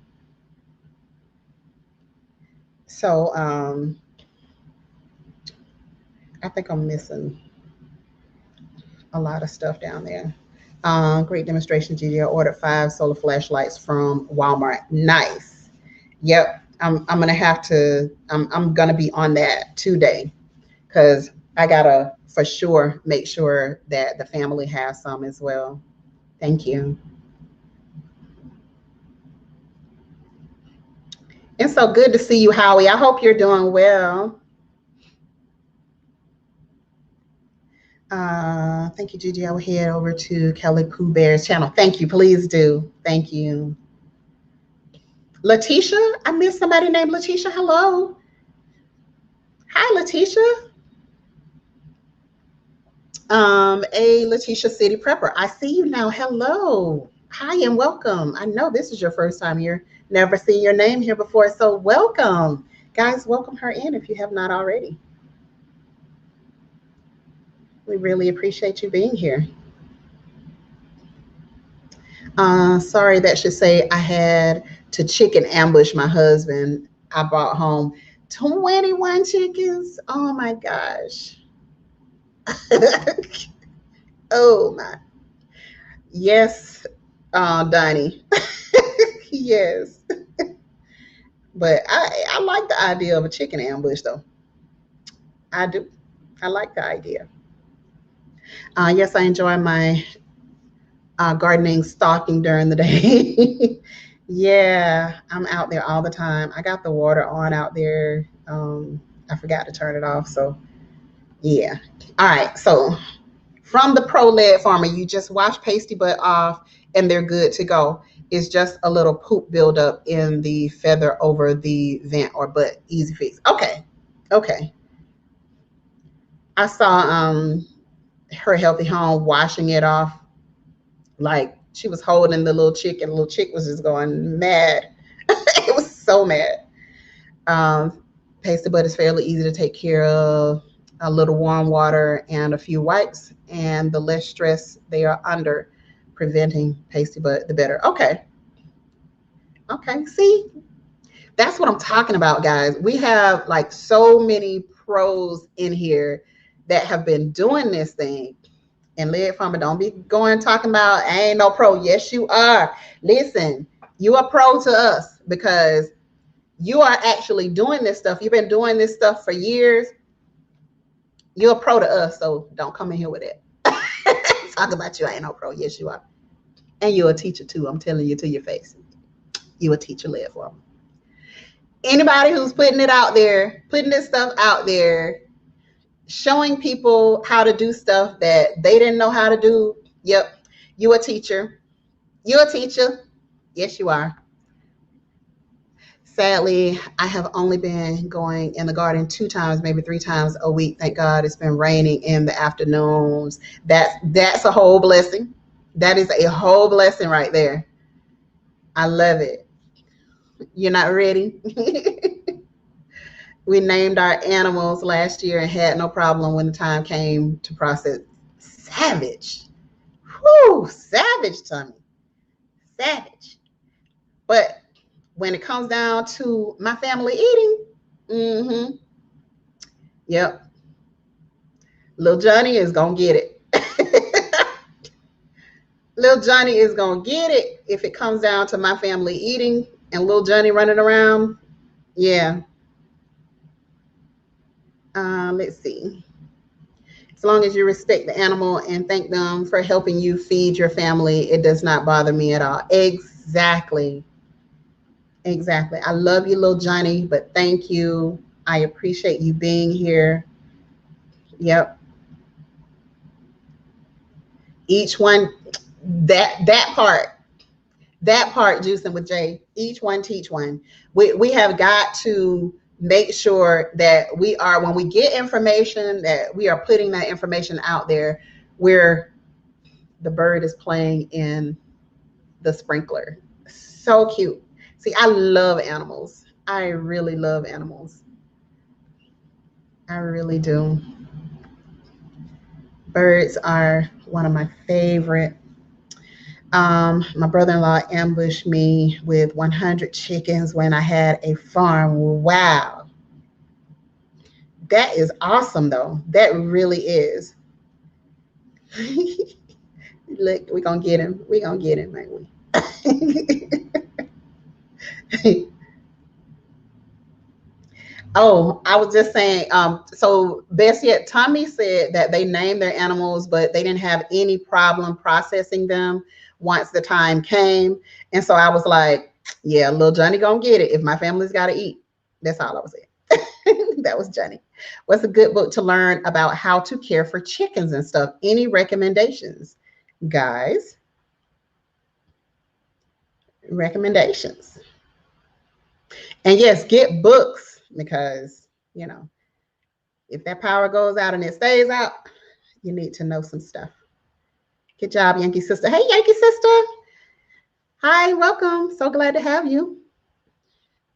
So, I think I'm missing a lot of stuff down there. Great demonstration, Gigi. I ordered 5 solar flashlights from Walmart. Nice. Yep. I'm gonna have to. I'm gonna be on that today, because I gotta for sure make sure that the family has some as well. Thank you. It's so good to see you, Howie. I hope you're doing well. Thank you, Gigi. I will head over to Kelly Pooh Bear's channel. Thank you. Please do. Thank you. Letitia, I missed somebody named Letitia. Hello. Hi, Letitia. A Letitia City Prepper. I see you now. Hello. Hi and welcome. I know this is your first time here. Never seen your name here before, so welcome. Guys, welcome her in if you have not already. We really appreciate you being here. Sorry, that should say I had to chicken ambush my husband. I brought home 21 chickens. Oh my gosh. Oh my. Yes, Donnie. Yes. But I like the idea of a chicken ambush, though. I do. I like the idea. Yes, I enjoy my gardening, stalking during the day. Yeah, I'm out there all the time. I got the water on out there. I forgot to turn it off. So, yeah. All right. So, from the Pro Lead Farmer, you just wash pasty butt off and they're good to go. It's just a little poop buildup in the feather over the vent or butt. Easy fix. Okay. Okay. I saw her healthy home washing it off. Like she was holding the little chick, and the little chick was just going mad. It was so mad. Pasty butt is fairly easy to take care of. A little warm water and a few wipes, and the less stress they are under preventing pasty butt, the better. Okay. Okay. See, that's what I'm talking about, guys. We have like so many pros in here that have been doing this thing. And Lead Farmer, don't be going talking about I ain't no pro. Yes, you are. Listen, you are pro to us because You are actually doing this stuff. You've been doing this stuff for years. You're a pro to us, so don't come in here with it. Talk about you, I ain't no pro. Yes, you are. And you're a teacher too. I'm telling you to your face. You're a teacher, live for them. Anybody who's putting it out there, putting this stuff out there, showing people how to do stuff that they didn't know how to do. Yep, you a teacher. You're a teacher. Yes, you are. Sadly, I have only been going in the garden 2 times, maybe 3 times a week. Thank God it's been raining in the afternoons. That's a whole blessing. That is a whole blessing right there. I love it. You're not ready? We named our animals last year and had no problem when the time came to process. Savage. Whoo, savage, Tommy. Savage. But when it comes down to my family eating, yep, little Johnny is gonna get it. Little Johnny is gonna get it if it comes down to my family eating and little Johnny running around. Yeah. Let's see. As long as you respect the animal and thank them for helping you feed your family, it does not bother me at all. Exactly. Exactly. I love you, little Johnny, but thank you. I appreciate you being here. Yep. Each one, that part, juicing with Jay. Each one teach one. We have got to make sure that we are, when we get information, that we are putting that information out there where the bird is playing in the sprinkler. So cute. See, I love animals. I really love animals. I really do. Birds are one of my favorite. My brother-in-law ambushed me with 100 chickens when I had a farm. Wow. That is awesome, though. That really is. Look, we're going to get him. We're going to get him, ain't we? Oh, I was just saying, so best yet, Tommy said that they named their animals, but they didn't have any problem processing them once the time came. And so I was like, yeah, little Johnny gonna get it if my family's gotta eat. That's all I was saying. That was Johnny. What's a good book to learn about how to care for chickens and stuff? Any recommendations, guys? Recommendations. And yes, get books because, you know, if that power goes out and it stays out, you need to know some stuff. Good job, Yankee Sister. Hey, Yankee Sister. Hi, welcome. So glad to have you.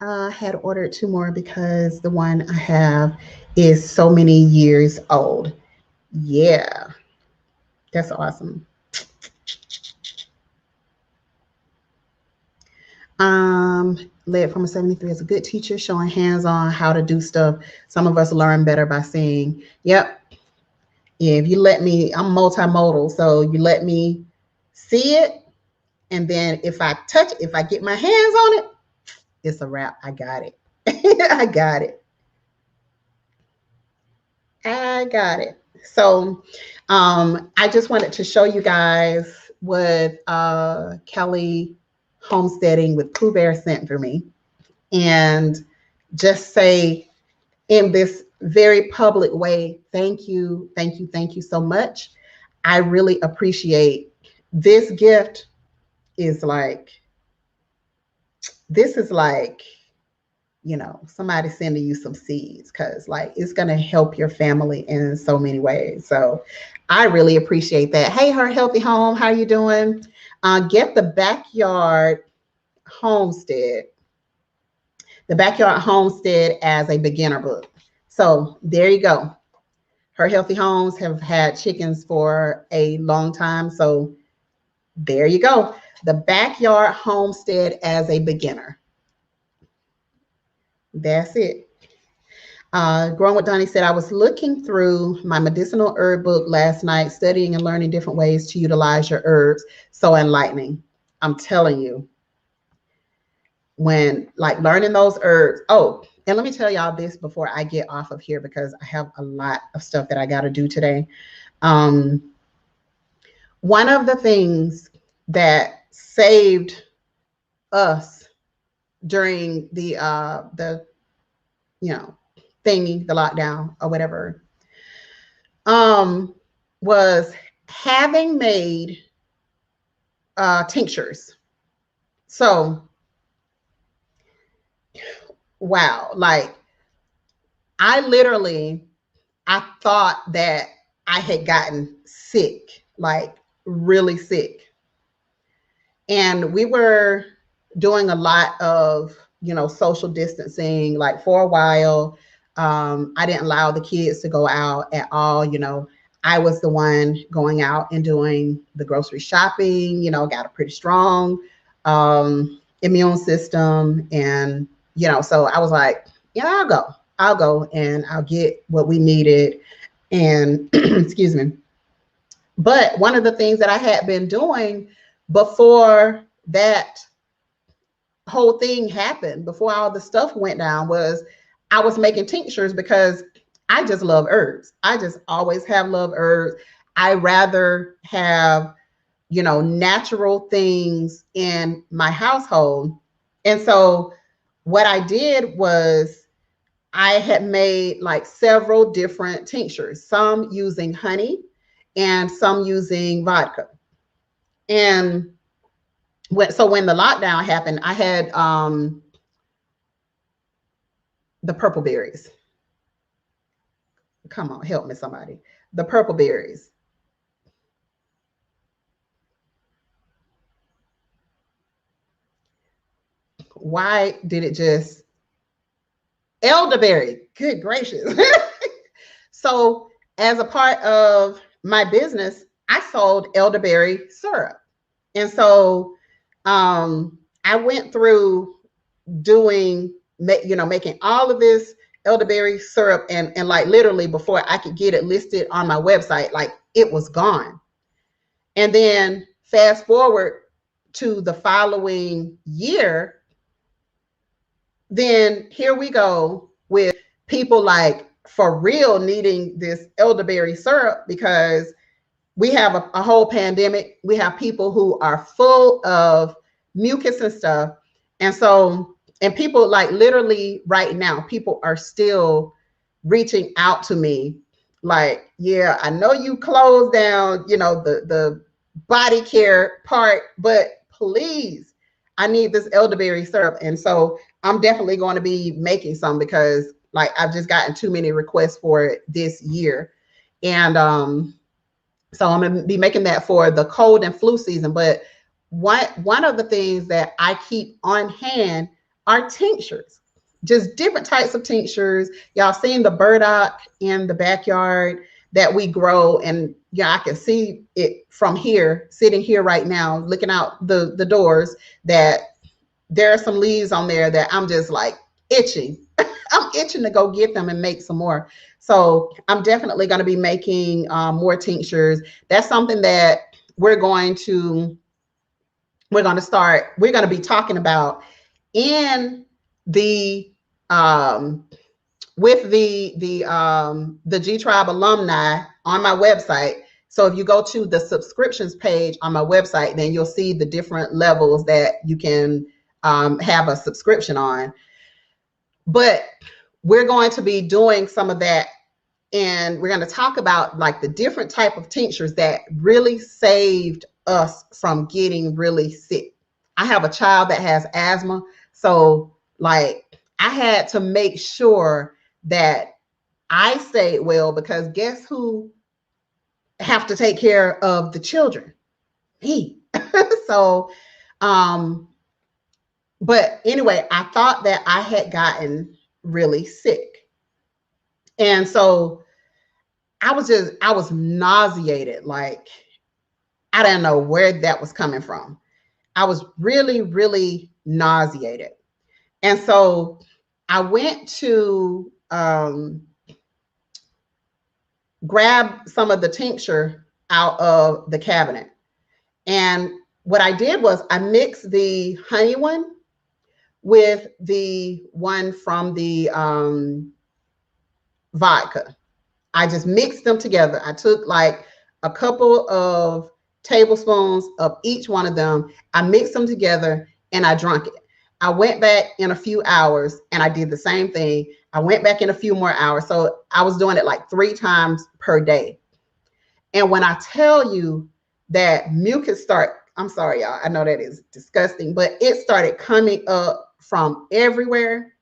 I had ordered 2 more because the one I have is so many years old. Yeah, that's awesome. Led from a 73 as a good teacher, showing hands-on how to do stuff. Some of us learn better by seeing. Yep. Yeah, if you let me, I'm multimodal, so you let me see it, and then if I touch it, if I get my hands on it, it's a wrap. I got it. I got it. I got it. So I just wanted to show you guys what Kelly Homesteading with Pooh Bear sent for me, and just say in this very public way, thank you, thank you, thank you so much. I really appreciate this gift. Is like, this is like, you know, somebody sending you some seeds, because like it's going to help your family in so many ways. So I really appreciate that. Hey, Her Healthy Home, how you doing? Get the Backyard Homestead. The Backyard Homestead as a beginner book. So there you go. Her Healthy Homes have had chickens for a long time. So there you go. The Backyard Homestead as a beginner. That's it. Growing with Donnie said, I was looking through my medicinal herb book last night, studying and learning different ways to utilize your herbs. So enlightening. I'm telling you. when like learning those herbs. Oh, and let me tell y'all this before I get off of here, because I have a lot of stuff that I got to do today. Um, one of the things that saved us during the you know thingy, the lockdown or whatever, was having made tinctures. So wow, like I thought that I had gotten sick, like really sick. And we were doing a lot of, social distancing, like for a while. I didn't allow the kids to go out at all. I was the one going out and doing the grocery shopping, got a pretty strong immune system. And, so I was like, I'll go and I'll get what we needed. And excuse me. But one of the things that I had been doing before that whole thing happened, before all the stuff went down, was I was making tinctures because I just love herbs. I just always have loved herbs. I rather have, natural things in my household. And so what I did was I had made like several different tinctures, some using honey and some using vodka. And when the lockdown happened, I had the purple berries. Come on, help me, somebody. The purple berries. Why did it just elderberry? Good gracious. So as a part of my business, I sold elderberry syrup. And so I went through doing, making all of this elderberry syrup, and like literally before I could get it listed on my website, like it was gone. And then fast forward to the following year, then here we go with people like for real needing this elderberry syrup, because we have a whole pandemic. We have people who are full of mucus and stuff. And so, and people like literally right now, people are still reaching out to me like, yeah, I know you closed down, the body care part, but please, I need this elderberry syrup. And so I'm definitely going to be making some, because like I've just gotten too many requests for it this year. And so I'm gonna be making that for the cold and flu season. But one of the things that I keep on hand are tinctures, just different types of tinctures. Y'all seen the burdock in the backyard that we grow, and I can see it from here, sitting here right now, looking out the doors, that there are some leaves on there that I'm just like itching. I'm itching to go get them and make some more. So I'm definitely going to be making more tinctures. That's something that we're going to be talking about in the with the G Tribe alumni on my website. So if you go to the subscriptions page on my website, then you'll see the different levels that you can have a subscription on. But we're going to be doing some of that, and we're going to talk about like the different type of tinctures that really saved us from getting really sick. I have a child that has asthma, so like I had to make sure that I stayed well, because guess who have to take care of the children? Me. So but anyway, I thought that I had gotten really sick. And so I was nauseated. Like, I didn't know where that was coming from. I was really, really nauseated. And so I went to grab some of the tincture out of the cabinet. And what I did was I mixed the honey one with the one from the vodka. I just mixed them together. I took like a couple of tablespoons of each one of them. I mixed them together and I drank it. I went back in a few hours and I did the same thing. I went back in a few more hours. So I was doing it like 3 times per day. And when I tell you that mucus I'm sorry, y'all, I know that is disgusting, but it started coming up from everywhere.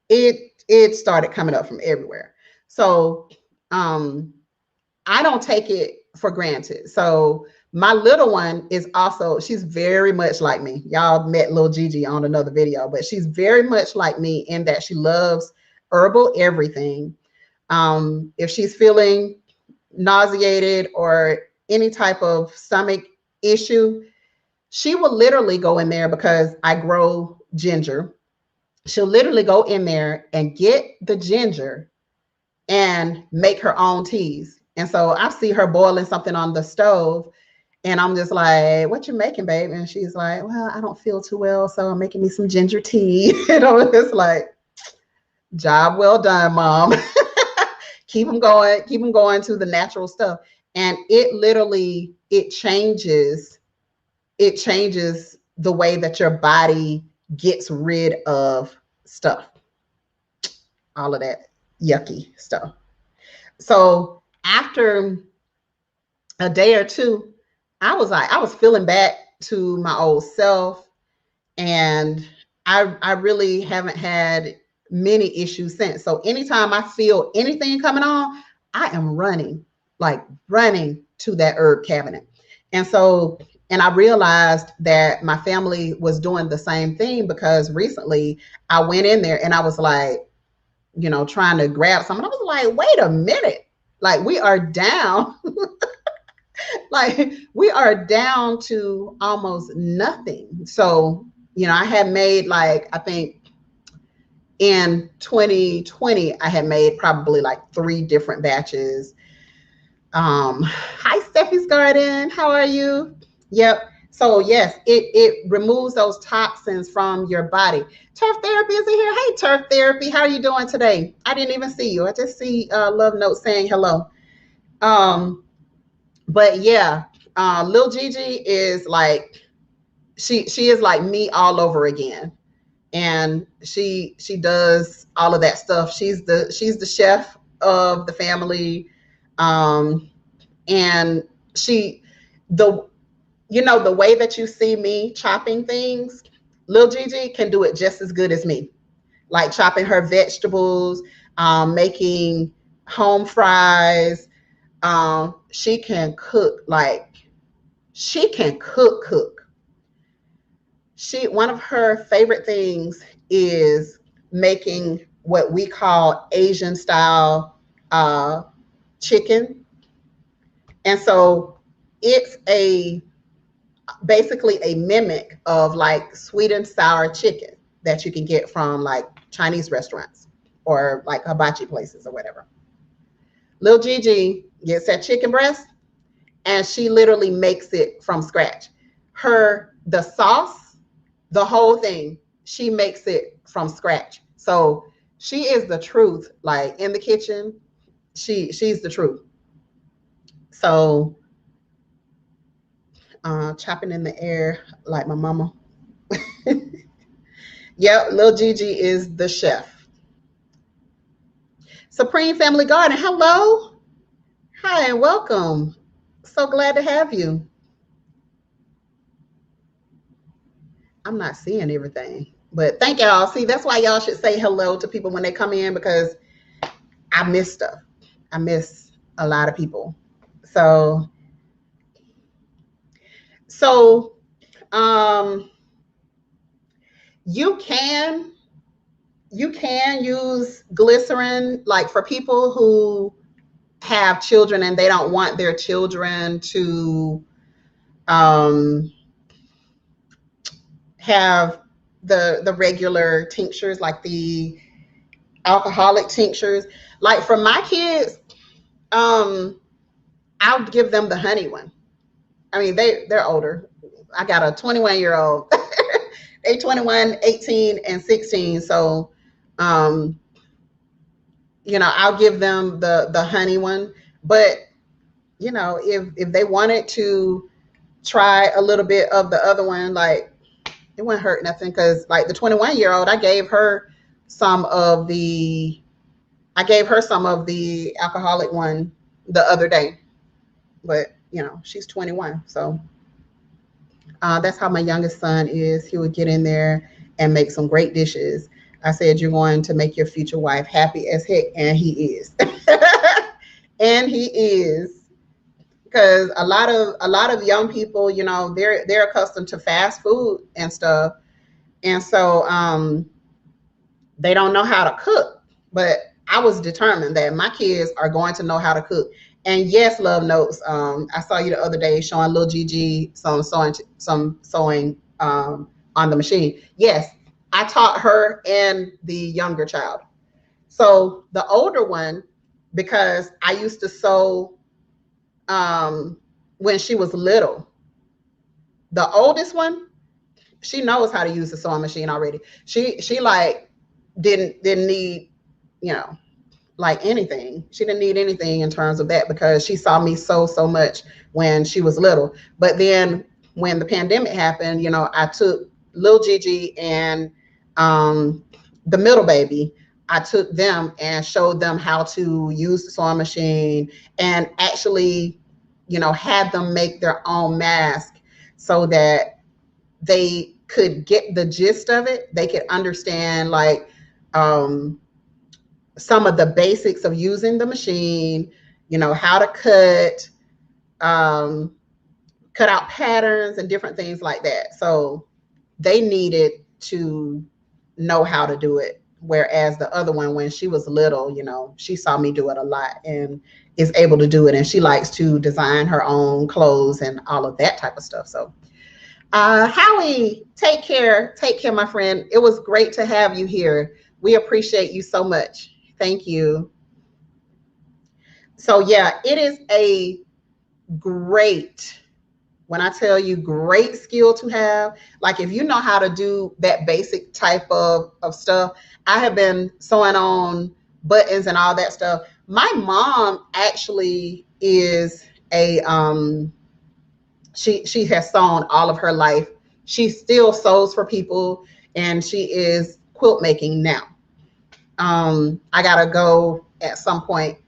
It started coming up from everywhere. So I don't take it for granted. So my little one is also, she's very much like me. Y'all met little Gigi on another video, but she's very much like me in that she loves herbal everything. If she's feeling nauseated or any type of stomach issue, she will literally go in there because I grow ginger. She'll literally go in there and get the ginger and make her own teas. And so I see her boiling something on the stove and I'm just like, what you making, babe? And she's like, well, I don't feel too well, so I'm making me some ginger tea. You know, it's like, job well done, mom. Keep them going to the natural stuff. And it literally, it changes the way that your body gets rid of stuff, all of that yucky stuff. So after a day or two, I was feeling back to my old self, and I really haven't had many issues since. So anytime I feel anything coming on, I am running to that herb cabinet. And so, and I realized that my family was doing the same thing, because recently I went in there and I was like, you know, trying to grab something. I was like, wait a minute, like we are down. Like we are down to almost nothing. So, you know, I had made like, I think in 2020, I had made probably like 3 different batches. Hi, Steffi's Garden. How are you? Yep. So yes, it removes those toxins from your body. Turf Therapy is in here. Hey, Turf Therapy, how are you doing today? I didn't even see you. I just see love notes saying hello. But yeah, Lil Gigi is like, she is like me all over again. And she does all of that stuff. She's the chef of the family. And the way that you see me chopping things, Lil Gigi can do it just as good as me. Like chopping her vegetables, making home fries. She can cook, cook. One of her favorite things is making what we call Asian style chicken. And so it's basically a mimic of like sweet and sour chicken that you can get from like Chinese restaurants or like hibachi places or whatever. Lil Gigi gets that chicken breast and she literally makes it from scratch. The sauce, the whole thing, she makes it from scratch. So she is the truth. Like in the kitchen, she's the truth. So chopping in the air like my mama. Yep, Lil Gigi is the chef. Supreme Family Garden, hello. Hi and welcome. So glad to have you. I'm not seeing everything, but thank y'all. See, that's why y'all should say hello to people when they come in, because I miss stuff. I miss a lot of people. So you can use glycerin, like for people who have children and they don't want their children to have the regular tinctures, like the alcoholic tinctures. Like for my kids, I'll give them the honey one. I mean, they're older. I got a 21-year-old They 21, 18, and 16. So, um, I'll give them the honey one. But, if they wanted to try a little bit of the other one, like it wouldn't hurt nothing. Because like the 21-year-old, some of the I gave her some of the alcoholic one the other day. But she's 21, so that's how my youngest son is. He would get in there and make some great dishes. I said, "You're going to make your future wife happy as heck," and he is. And he is, because a lot of young people, they're accustomed to fast food and stuff, and so they don't know how to cook. But I was determined that my kids are going to know how to cook. And yes, love notes. I saw you the other day showing little Gigi some sewing on the machine. Yes, I taught her and the younger child. So the older one, because I used to sew when she was little. The oldest one, she knows how to use the sewing machine already. She like didn't need, you know, like anything. She didn't need anything in terms of that because she saw me sew so much when she was little. But then when the pandemic happened, I took little Gigi and the middle baby. I took them and showed them how to use the sewing machine and actually, had them make their own mask so that they could get the gist of it. They could understand like some of the basics of using the machine, how to um, cut out patterns and different things like that. So they needed to know how to do it. Whereas the other one, when she was little, she saw me do it a lot and is able to do it. And she likes to design her own clothes and all of that type of stuff. So Howie, take care. Take care, my friend. It was great to have you here. We appreciate you so much. Thank you. So yeah, it is a great, when I tell you great skill to have, like if you know how to do that basic type of stuff. I have been sewing on buttons and all that stuff. My mom actually is a she has sewn all of her life. She still sews for people and she is quilt making now. I gotta go at some point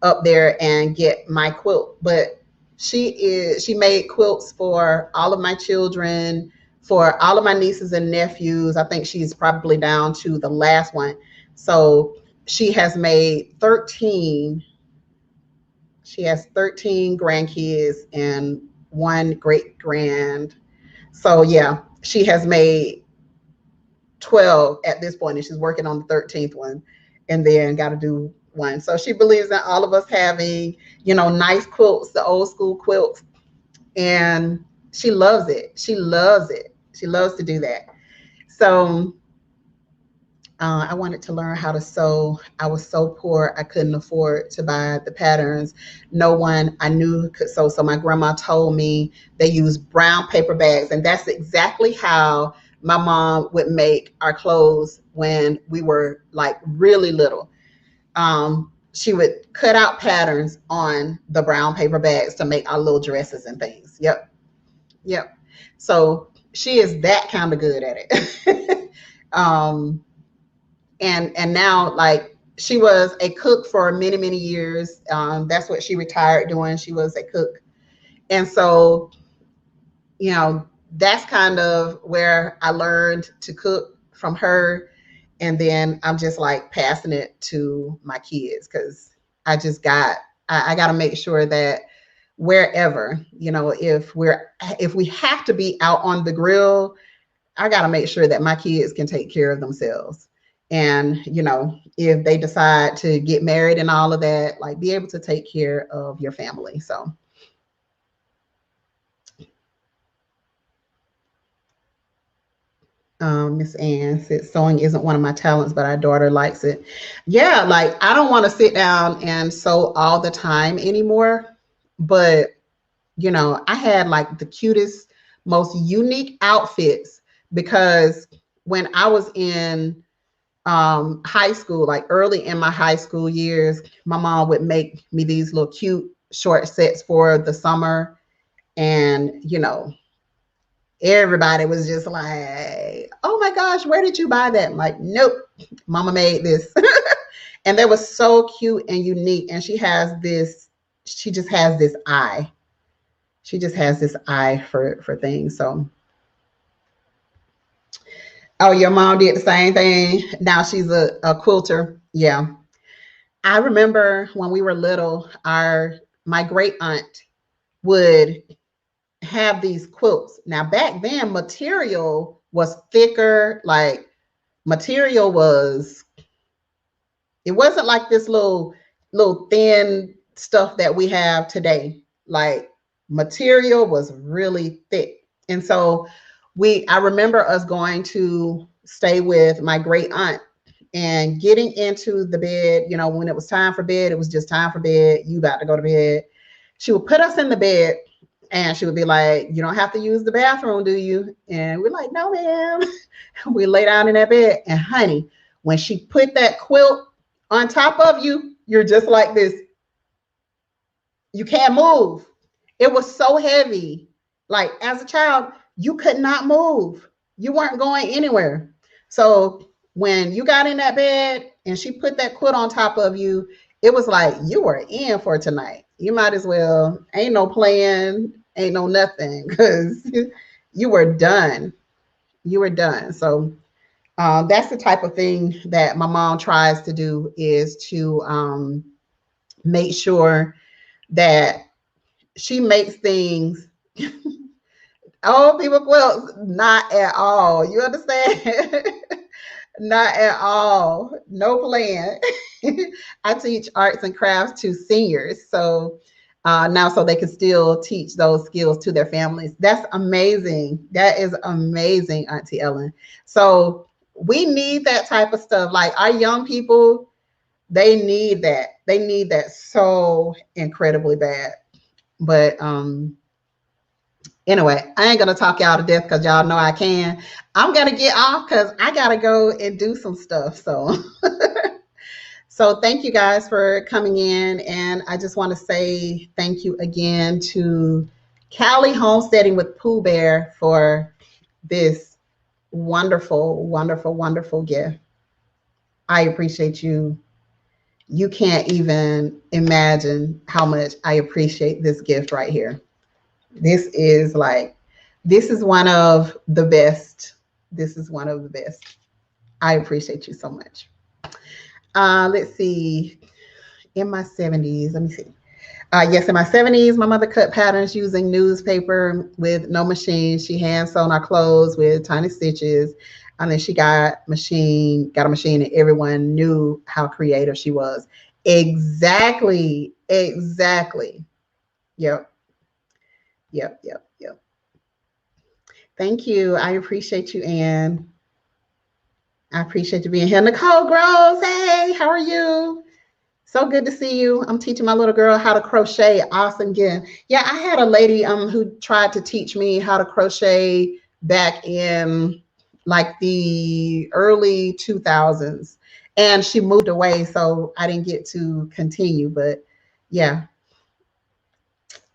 up there and get my quilt, but she made quilts for all of my children, for all of my nieces and nephews. I think she's probably down to the last one. So she has made 13. She has 13 grandkids and one great grand. So yeah, she has made 12 at this point, and she's working on the 13th one, and then got to do one. So she believes in all of us having, nice quilts, the old school quilts, and she loves it. She loves it. She loves to do that. So I wanted to learn how to sew. I was so poor, I couldn't afford to buy the patterns. No one I knew could sew. So my grandma told me they use brown paper bags. And that's exactly how my mom would make our clothes when we were like really little. She would cut out patterns on the brown paper bags to make our little dresses and things. Yep. Yep. So she is that kind of good at it. And now, like, she was a cook for many, many years. That's what she retired doing. She was a cook. And so, that's kind of where I learned to cook from her. And then I'm just like passing it to my kids because I got to make sure that wherever, if we have to be out on the grill, I got to make sure that my kids can take care of themselves. And, if they decide to get married and all of that, like be able to take care of your family. So, Miss Ann said sewing isn't one of my talents, but our daughter likes it. Yeah, like I don't want to sit down and sew all the time anymore. But, I had like the cutest, most unique outfits because when I was in high school, like early in my high school years, my mom would make me these little cute short sets for the summer. And, you know, everybody was just like, oh my gosh, where did you buy that? I'm like, nope, mama made this. And they were so cute and unique. And she just has this eye. She just has this eye for things. So, oh, your mom did the same thing. Now she's a quilter. Yeah. I remember when we were little, my great aunt would have these quilts. Now back then material was thicker, like material was, it wasn't like this little thin stuff that we have today. Like material was really thick. And so I remember us going to stay with my great aunt and getting into the bed, you know, when it was time for bed, it was just time for bed. You got to go to bed. She would put us in the bed and she would be like, you don't have to use the bathroom, do you? And we're like, no, ma'am. We lay down in that bed. And honey, when she put that quilt on top of you, you're just like this. You can't move. It was so heavy. Like as a child, you could not move. You weren't going anywhere. So when you got in that bed and she put that quilt on top of you, it was like you were in for tonight. You might as well, ain't no playing, ain't no nothing, because you were done. You were done. So that's the type of thing that my mom tries to do, is to make sure that she makes things. Old people quilts, not at all. You understand? Not at all. No plan. I teach arts and crafts to seniors. So now so they can still teach those skills to their families. That's amazing. That is amazing, Auntie Ellen. So we need that type of stuff. Like our young people, they need that. They need that so incredibly bad. But anyway, I ain't gonna talk y'all to death because y'all know I can. I'm gonna get off because I gotta go and do some stuff. So so thank you guys for coming in. And I just want to say thank you again to Cali Homesteading with Pooh Bear for this wonderful, wonderful, wonderful gift. I appreciate you. You can't even imagine how much I appreciate this gift right here. This is one of the best. This is one of the best. I appreciate you so much. Let's see. In my 70s, let me see. Yes, in my 70s, my mother cut patterns using newspaper with no machine. She hand sewn our clothes with tiny stitches. And then she got a machine, and everyone knew how creative she was. Exactly. Exactly. Yep. Yep. Yep. Yep. Thank you. I appreciate you, Anne. I appreciate you being here. Nicole Groves, hey, how are you? So good to see you. I'm teaching my little girl how to crochet. Awesome gift. Yeah, I had a lady who tried to teach me how to crochet back in like the early 2000s, and she moved away, so I didn't get to continue. But yeah,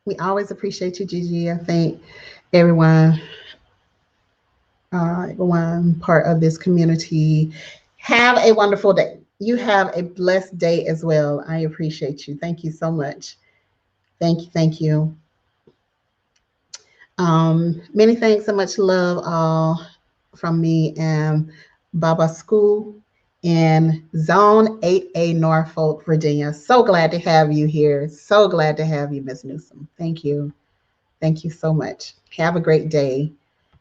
we always appreciate you, Gigi. I think everyone everyone part of this community. Have a wonderful day. You have a blessed day as well. I appreciate you. Thank you so much. Thank you. Thank you. Many thanks, so much love all from me and Baba School in Zone 8A, Norfolk, Virginia. So glad to have you here. So glad to have you, Miss Newsom. Thank you. Thank you so much. Have a great day.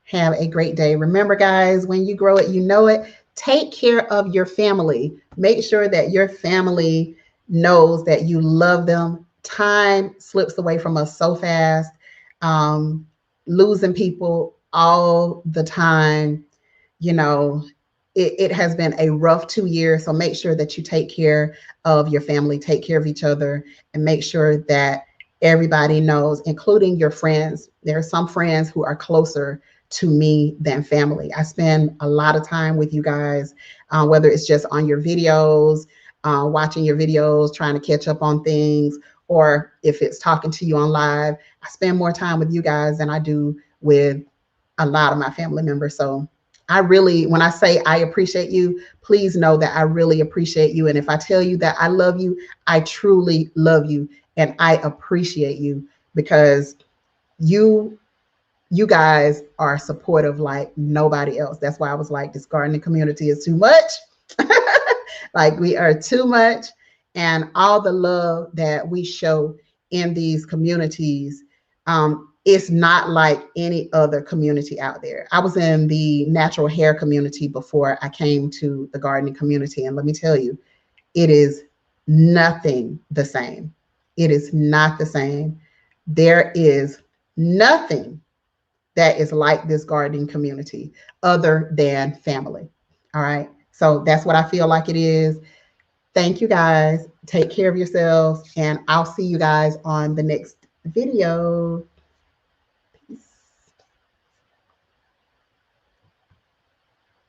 Have a great day. Remember, guys, when you grow it, you know it. Take care of your family. Make sure that your family knows that you love them. Time slips away from us so fast. Losing people all the time. You know, it has been a rough 2 years. So make sure that you take care of your family, take care of each other, and make sure that everybody knows, including your friends. There are some friends who are closer to me than family. I spend a lot of time with you guys, whether it's just on your videos, watching your videos, trying to catch up on things, or if it's talking to you on live. I spend more time with you guys than I do with a lot of my family members. So I really, when I say I appreciate you, please know that I really appreciate you. And if I tell you that I love you, I truly love you and I appreciate you, because you you guys are supportive like nobody else. That's why I was like, this gardening community is too much. Like, we are too much. And all the love that we show in these communities, it's not like any other community out there. I was in the natural hair community before I came to the gardening community. And let me tell you, it is nothing the same. It is not the same. There is nothing that is like this gardening community other than family. All right. So that's what I feel like it is. Thank you guys. Take care of yourselves, and I'll see you guys on the next video.